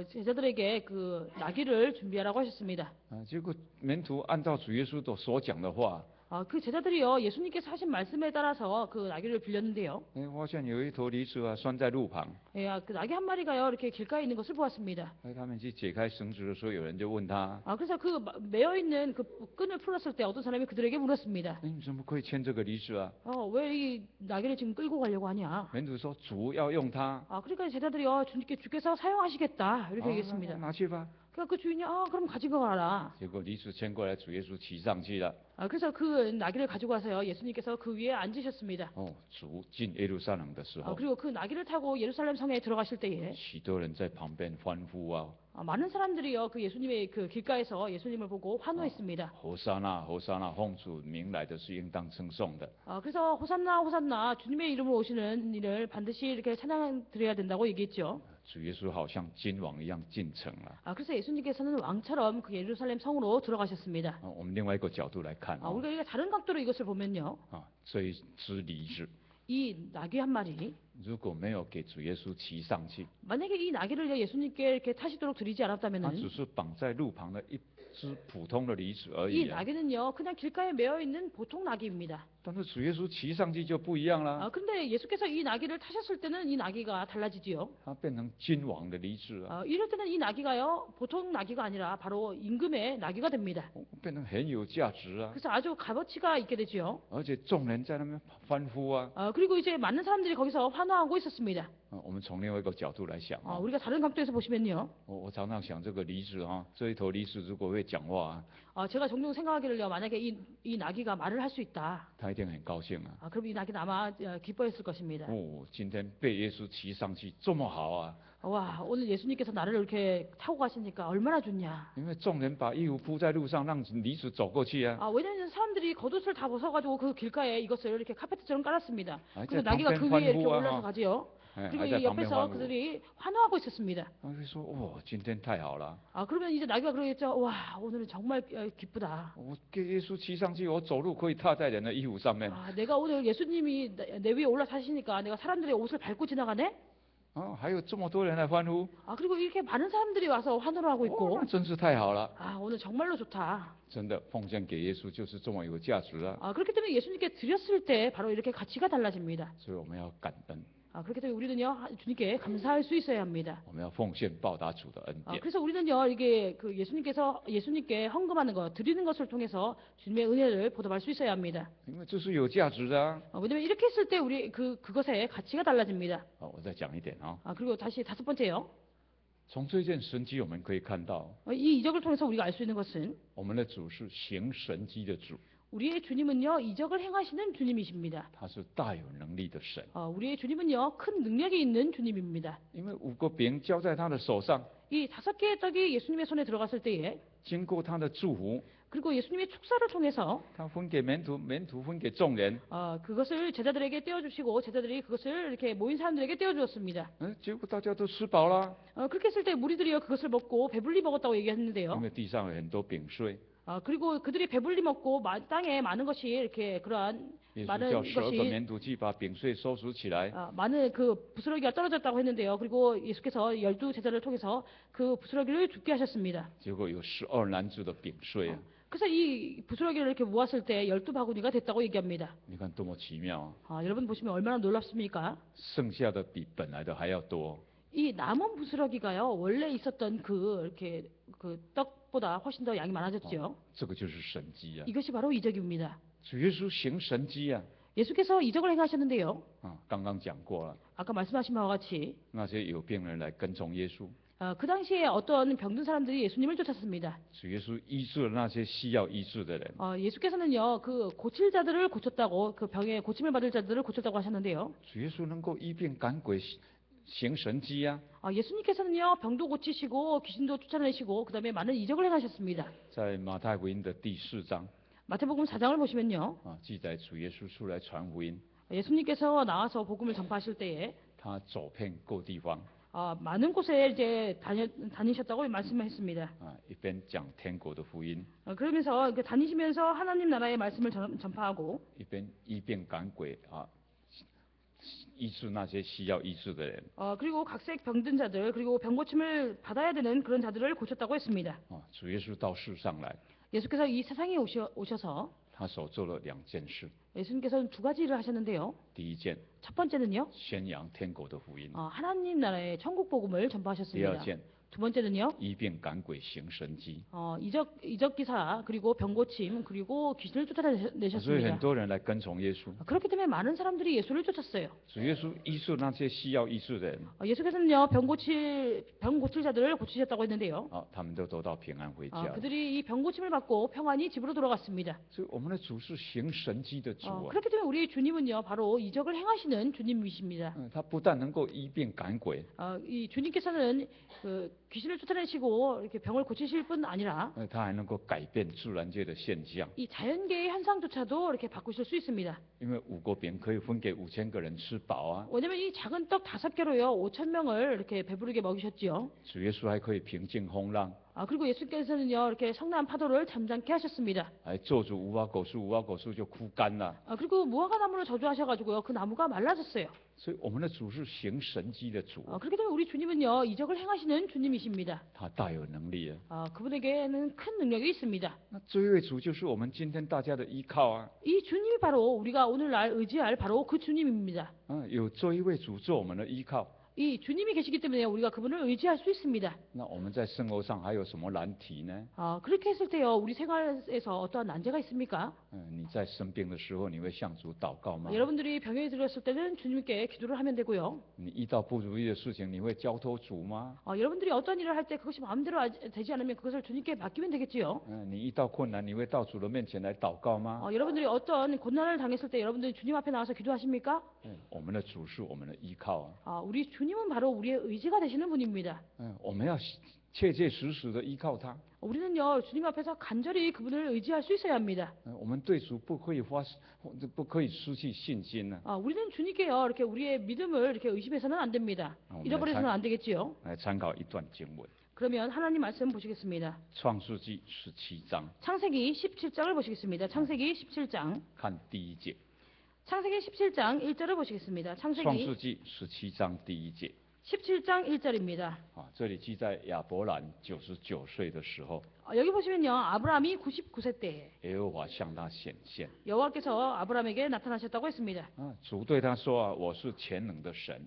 Speaker 2: 제자들에게 그 나귀를 준비하라고 하셨습니다.
Speaker 1: 结果门徒按照主耶稣所讲的话，
Speaker 2: 그 제자들이요, 예수님께서 하신 말씀에 따라서 그 나귀를 빌렸는데요.
Speaker 1: 发现有一头驴子拴在路旁。
Speaker 2: 그 나귀 한 마리가요, 이렇게 길가에 있는 것을 보았습니다.
Speaker 1: 他们去解开绳子的时候，有人就问他：
Speaker 2: 그래서 그 매어 있는 그 끈을 풀었을 때 어떤 사람이 그들에게 물었습니다.
Speaker 1: 你怎么可以牵这个驴子啊？
Speaker 2: 왜 이 나귀를 지금 끌고 가려고 하냐?
Speaker 1: 门徒说：主要用它。
Speaker 2: 그러니까 제자들이요, 주께서 사용하시겠다 이렇게 얘기했습니다.
Speaker 1: 拿去吧。
Speaker 2: 그러니까 그 주인이 그럼 가지고 가라.
Speaker 1: 结果驴子牵过来，主耶稣骑上去了。
Speaker 2: 그래서 그 나귀를 가지고 와서요, 예수님께서 그 위에 앉으셨습니다.
Speaker 1: 主进耶路撒冷的时候，
Speaker 2: 그리고 그 나귀를 타고 예루살렘 성에 들어가실 때에
Speaker 1: 许多人在旁边欢呼啊！
Speaker 2: 많은 사람들이요, 그 예수님의 그 길가에서 예수님을 보고 환호했습니다.
Speaker 1: 和散那，和散那，奉主名来的是应当称颂的。
Speaker 2: 그래서 호산나 호산나, 주님의 이름으로 오시는 이를 반드시 이렇게 찬양 드려야 된다고 얘기했죠.
Speaker 1: 主耶稣好像君王一样进城了。
Speaker 2: 그래서 예수님께서는 왕처럼 그 예루살렘 성으로 들어가셨습니다.
Speaker 1: 我们另外一个角度来看，
Speaker 2: 우리가 다른 각도로 이것을 보면요,
Speaker 1: 这一只驴子
Speaker 2: 이 나귀 한 마리,
Speaker 1: 如果没有给主耶稣骑上去，
Speaker 2: 만약에 이 나귀를 예수님께 이렇게 타시도록 드리지
Speaker 1: 它
Speaker 2: 않았다면은
Speaker 1: 只是绑在路旁的一只普通的驴子而
Speaker 2: 이
Speaker 1: 已啊。
Speaker 2: 나귀는요, 그냥 길가에 매어 있는 보통 나귀입니다.
Speaker 1: 但是主耶稣骑上去就不一样了，
Speaker 2: 근데 예수께서 이 나귀를 타셨을 때는 이 나귀가 달라지지요.
Speaker 1: 它变成君王的驴子啊，
Speaker 2: 이럴 때는 이 나귀가요, 보통 나귀가 아니라 바로 임금의 나귀가 됩니다.
Speaker 1: 变得很有价值啊。
Speaker 2: 그래서 아주 값어치가 있게 되지요.
Speaker 1: 而且众人在那边欢呼啊。
Speaker 2: 그리고 이제 많은 사람들이 거기서 환호하고 있었습니다.
Speaker 1: 我们从另外一个角度来想啊，
Speaker 2: 우리가 다른 각도에서 보시면요,
Speaker 1: 我常常想这个驴子啊，这一头驴子如果会讲话啊，
Speaker 2: 제가 종종 생각하기를요, 만약에 이 나귀가 말을 할 수 있다.
Speaker 1: 它一定很高兴啊。
Speaker 2: 그럼 이 나귀는 아마 기뻐했을 것입니다.
Speaker 1: 今天被耶稣骑上去这么好啊，
Speaker 2: 와, 오늘 예수님께서 나를 이렇게 타고 가시니까 얼마나 좋냐.
Speaker 1: 因为众人把衣服铺在路上，让驴子走过去啊。
Speaker 2: 왜냐하면 사람들이 겉옷을 다 벗어가지고 그 길가에 이것을 이렇게 카페트처럼 깔았습니다.
Speaker 1: 이제
Speaker 2: 그리고 나귀가 그
Speaker 1: 방pen
Speaker 2: 위에 이렇게
Speaker 1: 환호와
Speaker 2: 올라서 가지요. 그리고
Speaker 1: 이제
Speaker 2: 이 옆에서
Speaker 1: 방pen 환호.
Speaker 2: 그들이 환호하고 있었습니다.
Speaker 1: 他会说：今天太好了，
Speaker 2: 그러면 이제 나귀가 그러겠죠. 와, 오늘은 정말 기쁘다.
Speaker 1: 我给耶稣骑上去，我走路可以踏在人的衣服上面。
Speaker 2: 내가 오늘 예수님이 내 위에 올라타시니까 내가 사람들의 옷을 밟고 지나가네.
Speaker 1: 还有这么多人来欢呼，
Speaker 2: 그리고 이렇게 많은 사람들이 와서 환호를 하고 있고.
Speaker 1: 那真是太好了。
Speaker 2: 오늘 정말로 좋다.
Speaker 1: 真的奉献给耶稣就是这么有价值啊！
Speaker 2: 그렇기 때문에 예수님께 드렸을 때 바로 이렇게 가치가 달라집니다.
Speaker 1: 所以我们要感恩，
Speaker 2: 그렇기 때문에 우리는요, 주님께 감사할 수 있어야 합니다.
Speaker 1: 我们要奉献报答主的恩典。
Speaker 2: 그래서 우리는요, 이게 그 예수님께 헌금하는 것, 드리는 것을 통해서 주님의 은혜를 보답할 수 있어야 합니다.
Speaker 1: 因为这是有价值的啊！
Speaker 2: 왜냐면 이렇게 했을 때 우리 그것의 가치가 달라집니다.
Speaker 1: 我再讲一点啊，
Speaker 2: 그리고 다시 다섯 번째요.
Speaker 1: 从这件神迹我们可以看到，
Speaker 2: 이 이적을 통해서 우리가 알 수 있는 것은
Speaker 1: 我们的主是行神迹的主，
Speaker 2: 우리의 주님은요, 이적을 행하시는 주님이십니다.
Speaker 1: 他是大有能力的神。
Speaker 2: 우리의 주님은요, 큰 능력이 있는 주님입니다.
Speaker 1: 因为5个饼交在他的手上，
Speaker 2: 이 5개의 떡이 예수님의 손에 들어갔을 때에,
Speaker 1: 经过他的祝福，
Speaker 2: 그리고 예수님의 축사를 통해서
Speaker 1: 他分给门徒，门徒分给众人。
Speaker 2: 그것을 제자들에게 떼어주시고 제자들이 그것을 이렇게 모인 사람들에게 떼어주었습니다.
Speaker 1: 结果大家都吃饱了，
Speaker 2: 그렇게 했을 때 무리들이요, 그것을 먹고 배불리 먹었다고
Speaker 1: 因
Speaker 2: 얘기했는데요.
Speaker 1: 为地上有很多饼碎，
Speaker 2: 그리고 그들이 배불리 먹고 땅에 많은 것이 이렇게 그러한
Speaker 1: 耶稣
Speaker 2: 많은
Speaker 1: 叫12个
Speaker 2: 것이
Speaker 1: 门徒去把饼碎收拾起来，
Speaker 2: 많은 그 부스러기가 떨어졌다고 했는데요. 그리고 예수께서 12제자를 통해서 그 부스러기를 죽게 하셨습니다.
Speaker 1: 结果有12篮子的饼碎啊！
Speaker 2: 그래서 이 부스러기를 이렇게 모았을 때 12바구니가 됐다고 얘기합니다.
Speaker 1: 你看多么奇妙啊！
Speaker 2: 여러분 보시면 얼마나 놀랍습니까?
Speaker 1: 剩下的比本来的还要多。
Speaker 2: 이 남은 부스러기가요, 원래 있었던 이렇게 그 떡보다 훨씬 더 양이 많아졌죠.
Speaker 1: 这个就是神迹啊！
Speaker 2: 이것이 바로 이적입니다.
Speaker 1: 主耶稣行神迹啊！
Speaker 2: 예수께서 이적을 행하셨는데요.
Speaker 1: 刚刚讲过了，
Speaker 2: 아까 말씀하신 바와 같이
Speaker 1: 那些有病人来跟从耶稣，
Speaker 2: 그 당시에 어떤 병든 사람들이 예수님을 쫓았습니다.
Speaker 1: 主耶稣医治了那些需要医治的人。
Speaker 2: 예수께서는요, 그 고칠 자들을 고쳤다고, 그 병에 고침을 받을 자들을 고쳤다고 하셨는데요.
Speaker 1: 主耶稣能够医病赶鬼，行神迹啊！
Speaker 2: 예수님께서는요, 병도 고치시고 귀신도 쫓아내시고 그다음에 많은 이적을 행하셨습니다.
Speaker 1: 在马太福音的第4章
Speaker 2: 마태복음 4장을 보시면요,
Speaker 1: 记载主耶稣出来传福音，
Speaker 2: 예수님께서 나와서 복음을 전파하실 때에
Speaker 1: 他走遍各地方，
Speaker 2: 많은 곳에 이제 다니셨다고 말씀했습니다.
Speaker 1: 一边讲天国的福音，
Speaker 2: 그러면서 다니시면서 하나님 나라의 말씀을 전파하고
Speaker 1: 一边医病赶鬼医治那些需要医治的人。
Speaker 2: 그리고 각색 병든 자들 그리고 병 고침을 받아야 되는 그런 자들을 고쳤다고 했습니다.
Speaker 1: 主耶稣到世上来，
Speaker 2: 예수께서 이 세상에 오셔서
Speaker 1: 他所做了2件事。
Speaker 2: 예수님께서는 2가지 일을 하셨는데요.
Speaker 1: 第一件，
Speaker 2: 첫 번째는요,
Speaker 1: 宣扬天国的福音；
Speaker 2: 하나님 나라의 천국 복음을
Speaker 1: 第二
Speaker 2: 전파하셨습니다.
Speaker 1: 件，
Speaker 2: 두 번째는요,
Speaker 1: 医病赶鬼行神迹。
Speaker 2: 이적 기사 그리고 병 고침 그리고 귀신을
Speaker 1: 所以很
Speaker 2: 쫓아내셨습니다.
Speaker 1: 多人来跟从耶稣。
Speaker 2: 그렇기 때문에 많은 사람들이 예수를 쫓았어요.
Speaker 1: 主耶稣医治那些需要医治的人，
Speaker 2: 예수께서는요, 병 고칠 자들을 고치셨다고 했는데요.
Speaker 1: 他们都得到平安回家。
Speaker 2: 그들이 이 병 고침을 받고 평안히 집으로 돌아갔습니다.
Speaker 1: 所以我们的主是行神迹的主啊！
Speaker 2: 그렇기 때문에 우리 주님은요, 바로 이적을 행하시는 주님이십니다.
Speaker 1: 他不但能够医病赶鬼，
Speaker 2: 이 주님께서는 그 귀신을 쫓아내시고 이렇게 병을 고치실 뿐 아니라
Speaker 1: 他还能够改变自然界的现象。
Speaker 2: 이 자연계의 현상조차도 이렇게 바꾸실 수 있습니다.
Speaker 1: 因为5个饼可以分给5000个人吃饱啊！
Speaker 2: 왜냐면 이 작은 떡 5개로요, 5,000명을 이렇게 배부르게 먹이셨지요.
Speaker 1: 主耶稣还可以平静风浪，
Speaker 2: 그리고 예수께서는요, 이렇게 성난 파도를 잠잠케 하셨습니다.
Speaker 1: 还做主无花果树，无花果树就枯干了。
Speaker 2: 그리고 무화과 나무를 저주하셔가지고요, 그 나무가 말라졌어요.
Speaker 1: 所以我们的主是行神迹的主，
Speaker 2: 그렇기 때문에 우리 주님은요, 이적을 행하시는 주님이십니다.
Speaker 1: 他大有能力啊！
Speaker 2: 그분에게는 큰 능력이 있습니다.
Speaker 1: 那这一位主就是我们今天大家的依靠啊！
Speaker 2: 이 주님이 바로 우리가 오늘날 의지할 바로 그 주님입니다.
Speaker 1: 有这一位主做我们的依靠，
Speaker 2: 이 주님이 계시기 때문에 우리가 그분을 의지할 수 있습니다.
Speaker 1: 那我们在生活上还有什么难题呢？
Speaker 2: 그렇게 했을 때요, 우리 생활에서 어떠한 난제가 있습니까?
Speaker 1: 你在生病的时候，你会向主祷告吗？
Speaker 2: 여러분들이 병에 들었을 때는 주님께 기도를 하면 되고요.
Speaker 1: 你遇到不如意的事情，你会交托主吗？
Speaker 2: 여러분들이 어떤 일을 할 때 그것이 마음대로 되지 않으면 그것을 주님께 맡기면 되겠지요.
Speaker 1: 你遇到困难，你会到主的面前来祷告吗？
Speaker 2: 여러분들이 어떤 고난을 당했을 때 여러분들이 주님 앞에 나와서 기도하십니까?
Speaker 1: 我们的主是我们的依靠啊！
Speaker 2: 우리 주님은 바로 우리의 의지가 되시는 분입니다.
Speaker 1: 我们要切切实实的依靠他。
Speaker 2: 우리는요, 주님 앞에서 간절히 그분을 의지할 수 있어야 합니다.
Speaker 1: 我们对主不可以失去信心呢。
Speaker 2: 우리는 주님께요, 이렇게 우리의 믿음을 이렇게 의심해서는 안 됩니다. 잃어버려서는 안 되겠지요.
Speaker 1: 来参考一段经文，
Speaker 2: 그러면 하나님 말씀 보시겠습니다.
Speaker 1: 创世纪17章，
Speaker 2: 창세기 17장을 보시겠습니다. 창세기 17장.
Speaker 1: 看第一节。
Speaker 2: 창세기 17장 1절을 보시겠습니다.
Speaker 1: 创
Speaker 2: 창세기
Speaker 1: 世纪17章第一节，
Speaker 2: 17장 1절입니다.
Speaker 1: 这里记载亚伯兰99岁的时候，
Speaker 2: 여기 보시면요, 아브라함이 99세 때에
Speaker 1: 耶和华向他显现，
Speaker 2: 여호와께서 아브라함에게 나타나셨다고 했습니다.
Speaker 1: 主对他说我是全能的神，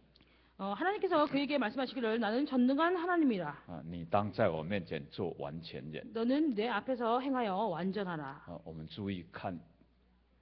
Speaker 2: 하나님께서 그에게 말씀하시기를 나는 전능한 하나님이라.
Speaker 1: 你当在我面前做完全人。
Speaker 2: 너는 내 앞에서 행하여 완전하라.
Speaker 1: 我们注意看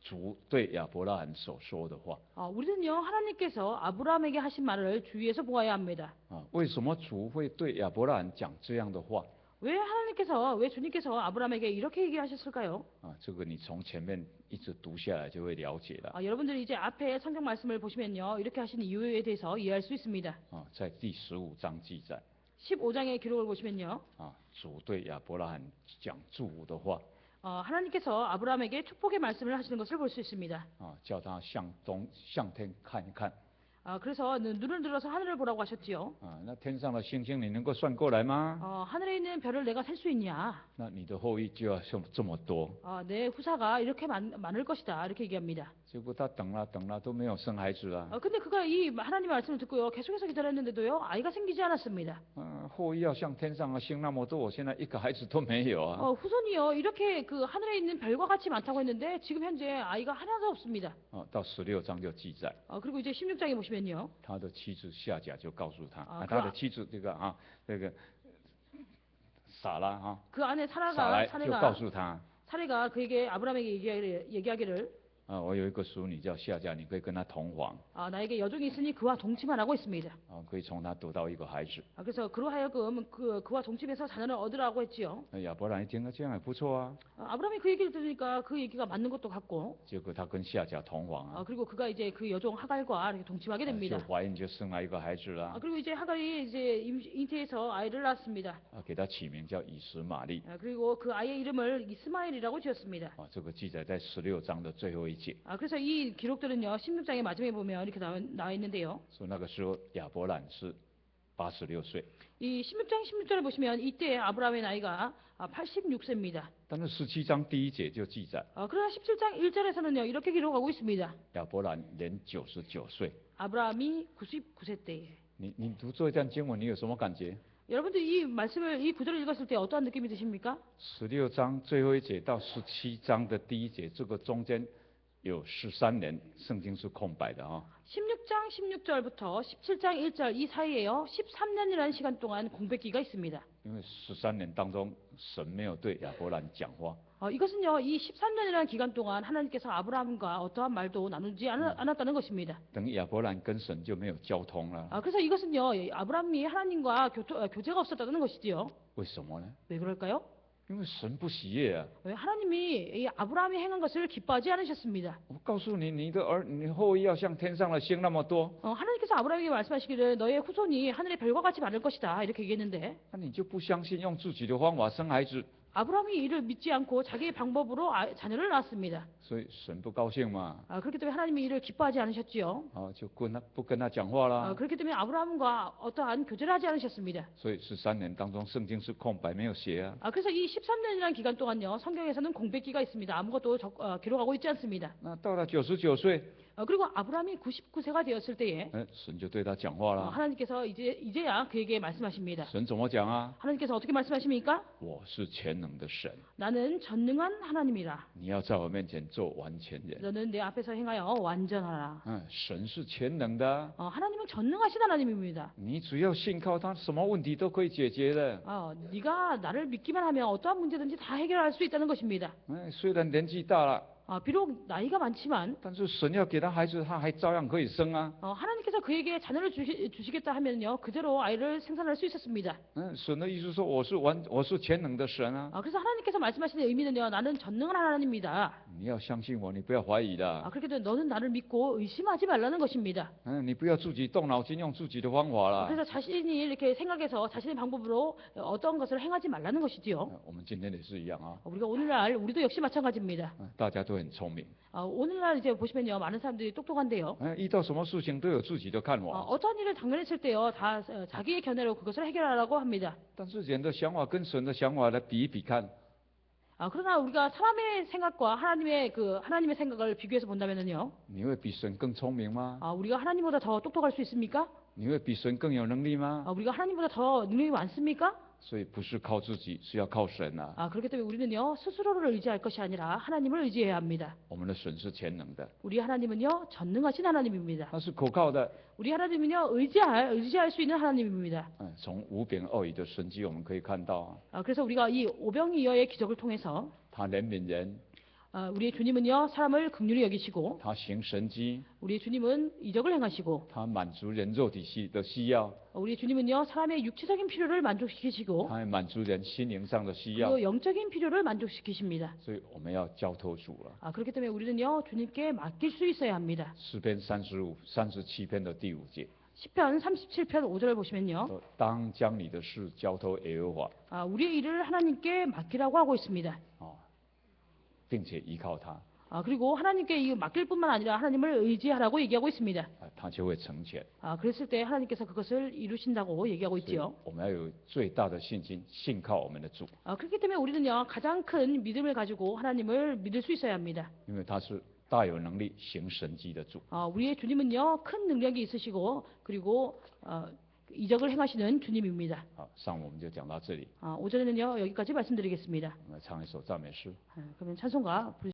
Speaker 1: 主对亚伯拉罕所说的话。
Speaker 2: 우리는요, 하나님께서 아브라함에게 하신 말을 주위에서 보아야 합니다.
Speaker 1: 为什么主会对亚伯拉罕讲这样的话？
Speaker 2: 왜 주님께서 아브라함에게 이렇게 얘기하셨을까요?
Speaker 1: 这个你从前面一直读下来就会了解了。
Speaker 2: 여러분들이 이제 앞에 성경 말씀을 보시면요, 이렇게 하신 이유에 대해서 이해할 수 있습니다.
Speaker 1: 在第15章记载，
Speaker 2: 15장의 기록을 보시면요,
Speaker 1: 主对亚伯拉罕讲祝福的话，
Speaker 2: 하나님께서 아브라함에게 축복의 말씀을 하시는 것을 볼 수 있습니다.
Speaker 1: 叫他向天看一看，
Speaker 2: 그래서 눈을 들어서 하늘을 보라고 하셨지요.
Speaker 1: 那天上的星星你能够算过来吗？
Speaker 2: 하늘에 있는 별을 내가 셀 수 있냐?
Speaker 1: 那你的后裔就要像这么多。
Speaker 2: 내 후사가 이렇게 많을 것이다. 이렇게 얘기합니다.
Speaker 1: 结果他等了等了都没有生孩子啊。
Speaker 2: 근데 그가 이 하나님의 말씀을 듣고요. 계속해서 기다렸는데도요. 아이가 생기지 않았습니다.
Speaker 1: 后裔要像天上的星那么多，我现在一个孩子都没有啊。
Speaker 2: 후손이요. 이렇게 그 하늘에 있는 별과 같이 많다고 했는데 지금 현재 아이가 하나도 없습니다.
Speaker 1: 到16章就记载，
Speaker 2: 그리고 이제 16장에 보시면요.
Speaker 1: 他的妻子夏甲就告诉他，
Speaker 2: 啊
Speaker 1: 他的妻子这个撒拉
Speaker 2: 그 안에
Speaker 1: 撒
Speaker 2: 사라가
Speaker 1: 来就告诉他，
Speaker 2: 사례가 그에게 아브라함에게 얘기하기를
Speaker 1: 我有一个淑女叫夏甲，你可以跟她同房，
Speaker 2: 나에게 여종이 있으니 그와 동침만 하고 있습니다.
Speaker 1: 可以从她得到一个孩子。
Speaker 2: 그래서 그로 하여금 그와 동침해서 자녀를 얻으라고 했지요.
Speaker 1: 亚伯兰一听，这样也不错啊。
Speaker 2: 아브라함이 그 얘기를 들으니까 그 얘기가 맞는 것도 같고
Speaker 1: 结果他跟夏甲同房啊，
Speaker 2: 그리고 그가 이제 그 여종 하갈과 이렇게 동침하게
Speaker 1: 就
Speaker 2: 됩니다.
Speaker 1: 怀孕就生了一个孩子啦，
Speaker 2: 그리고 이제 하갈이 이제 잉태해서 아이를 낳았습니다.
Speaker 1: 给他起名叫以实玛利。
Speaker 2: 그리고 그 아이의 이름을 이스마엘이라고 지었습니다.
Speaker 1: 这个记载在16章的最后一节。
Speaker 2: 그래서 이 기록들은요 16장의 마지막에 보면 이렇게 나와 있는데요.
Speaker 1: 所以那个时候亚伯兰是86岁，
Speaker 2: 이 16장 16절을 보시면 이때 아브라함의 나이가 86세입니다.
Speaker 1: 但是17章第一节就记载
Speaker 2: 그러나 17장 1절에서는요 이렇게 기록하고 있습니다.
Speaker 1: 亚伯兰年99岁。
Speaker 2: 아브라함이 99세 때에.
Speaker 1: 你读这段经文，你有什么感觉？
Speaker 2: 여러분들 이 말씀을 이 구절을 읽었을 때 어떠한 느낌이 드십니까?
Speaker 1: 16章最后一节到17章的第一节，这个中间有13年，圣经是空白的啊。
Speaker 2: 16장 16절부터 17장 1절 이 사이에요 13년이라는 시간 동안 공백기가 있습니다.
Speaker 1: 因为13年当中，神没有对亚伯兰讲话，
Speaker 2: 이것은요 이 13년이라는 기간 동안 하나님께서 아브라함과 어떠한 말도 나누지 않았다는 것입니다.
Speaker 1: 等于亚伯兰跟神就没有交通了。
Speaker 2: 그래서 이것은요 아브라함이 하나님과 교제가 없었다는 것이지요.
Speaker 1: 为什么呢？
Speaker 2: 왜 그럴까요?
Speaker 1: 因为神不喜悦啊！
Speaker 2: 왜 하나님이 이 아브라함이 행한 것을 기뻐하지 않으셨습니다.
Speaker 1: 我告诉你，你后裔要像天上的星那么多，
Speaker 2: 하나님께서 아브라함에게 말씀하시기를 너의 후손이 하늘의 별과 같이 많을 것이다 이렇게 얘기했는데
Speaker 1: 那你就不相信用自己的方法生孩子，
Speaker 2: 아브라함이 이를 믿지 않고 자기의 방법으로 자녀를 낳았습니다.
Speaker 1: 所以神不高兴嘛，
Speaker 2: 그렇기 때문에 하나님이 이를 기뻐하지 않으셨지요.
Speaker 1: 就不跟他讲话啦。
Speaker 2: 그렇기 때문에 아브라함과 어떠한 교제를 하지 않으셨습니다.
Speaker 1: 所以13年当中，圣经是空白，没有写啊。
Speaker 2: 그래서 이 13년이라는 기간 동안요 성경에서는 공백기가 있습니다. 아무것도 기록하고 있지 않습니다.
Speaker 1: 那到了99岁，
Speaker 2: 그리고 아브라함이 99세가 되었을 때에
Speaker 1: 神就对他讲话了。
Speaker 2: 하나님께서 이제야 그에게 말씀하십니다.
Speaker 1: 神怎么讲啊？
Speaker 2: 하나님께서 어떻게 말씀하십니까?
Speaker 1: 我是全能的神，
Speaker 2: 나는 전능한 하나님이라.
Speaker 1: 你要在我面前做完全人。
Speaker 2: 너는 내 앞에서 행하여 완전하라.
Speaker 1: 神是全能的，
Speaker 2: 하나님은 전능하신 하나님입니다.
Speaker 1: 你只要信靠他，什么问题都可以解决的。
Speaker 2: 네가 나를 믿기만 하면 어떠한 문제든지 다 해결할 수 있다는 것입니다.
Speaker 1: 虽然年纪大了，
Speaker 2: 비록 나이가 많지만
Speaker 1: 但是神要给他孩子，他还照样可以生啊。
Speaker 2: 하나님께서 그에게 자녀를 주시겠다 하면요 그대로 아이를 생산할 수 있었습니다.
Speaker 1: 神的意思说我是全能的神啊。
Speaker 2: 그래서 하나님께서 말씀하시는 의미는요 나는 전능한 하나님입니다.
Speaker 1: 你要相信我，你不要怀疑的。
Speaker 2: 그렇게 되면 너는 나를 믿고 의심하지 말라는 것입니다.
Speaker 1: 你不要自己动脑筋，用自己的方法了。
Speaker 2: 그래서 자신이 이렇게 생각해서 자신의 방법으로 어떤 것을 행하지 말라는 것이지요.
Speaker 1: 我们今天也是一样啊。
Speaker 2: 우리가 오늘날 우리도 역시 마찬가지입니다.
Speaker 1: 大家都很聪明，
Speaker 2: 오늘날 이제 보시면요 많은 사람들이 똑똑한데요.
Speaker 1: 遇到什么事情都有自己的看法。
Speaker 2: 어떠한 일을 당면했을 때요 다 자기의 견해로 그것을 해결하라고 합니다.
Speaker 1: 但是人的想法跟神的想法来比一比看，
Speaker 2: 그러나 우리가 사람의 생각과 하나님의 생각을 비교해서 본다면은요.
Speaker 1: 你会比神更聪明吗？
Speaker 2: 우리가 하나님보다 더 똑똑할 수 있습니까?
Speaker 1: 你会比神更有能力吗？
Speaker 2: 우리가 하나님보다 더 능력이 많습니까?
Speaker 1: 所以不是靠自己，是要靠神啊。
Speaker 2: 그렇기 때문에 우리는요 스스로를 의지할 것이 아니라 하나님을 의지해야 합니다.
Speaker 1: 我们的神是全能的，
Speaker 2: 우리 하나님은요 전능하신 하나님입니다.
Speaker 1: 他是可靠的。
Speaker 2: 우리 하나님은요 의지할 수 있는 하나님입니다.
Speaker 1: 从五饼二鱼的神迹我们可以看到，
Speaker 2: 그래서 우리가 이 오병이어의 기적을 통해서
Speaker 1: 他怜悯人，
Speaker 2: 우리의 주님은요 사람을 긍휼히 여기시고
Speaker 1: 他行神迹，
Speaker 2: 우리의 주님은 이적을 행하시고
Speaker 1: 他满足人肉体的需要，
Speaker 2: 우리의 주님은요 사람의 육체적인 필요를 만족시키시고
Speaker 1: 他还满足人心灵上的需要。
Speaker 2: 그리고 영적인 필요를 만족시키십니다.
Speaker 1: 所以我们要交托主了。
Speaker 2: 그렇기 때문에 우리는요 주님께 맡길 수 있어야 합니다.
Speaker 1: 诗篇37篇的第5节，
Speaker 2: 시편 37편 5절을 보시면요.
Speaker 1: 说当将你的事交托耶和华，
Speaker 2: 우리의 일을 하나님께 맡기라고 하고 있습니다.
Speaker 1: 并且依靠他。
Speaker 2: 그리고 하나님께 이 맡길 뿐만 아니라 하나님을 의지하라고 얘기하고 있습니다.
Speaker 1: 他就会成全。
Speaker 2: 그랬을 때 하나님께서 그것을 이루신다고 얘기하고
Speaker 1: 所以
Speaker 2: 있지요.
Speaker 1: 我们要有最大的信心，信靠我们的主，
Speaker 2: 그렇기 때문에 우리는요 가장 큰 믿음을 가지고 하나님을 믿을 수 있어야 합니다.
Speaker 1: 因为他是大有能力行神迹的主。
Speaker 2: 우리의 주님은요 큰 능력이 있으시고 그리고 이적을 행하시는 주님입니다.
Speaker 1: 好，上午我们就讲到这里，
Speaker 2: 오전에는요 여기까지 말씀드리겠습니다.
Speaker 1: 我们唱一首赞美诗。
Speaker 2: 그러면 찬송가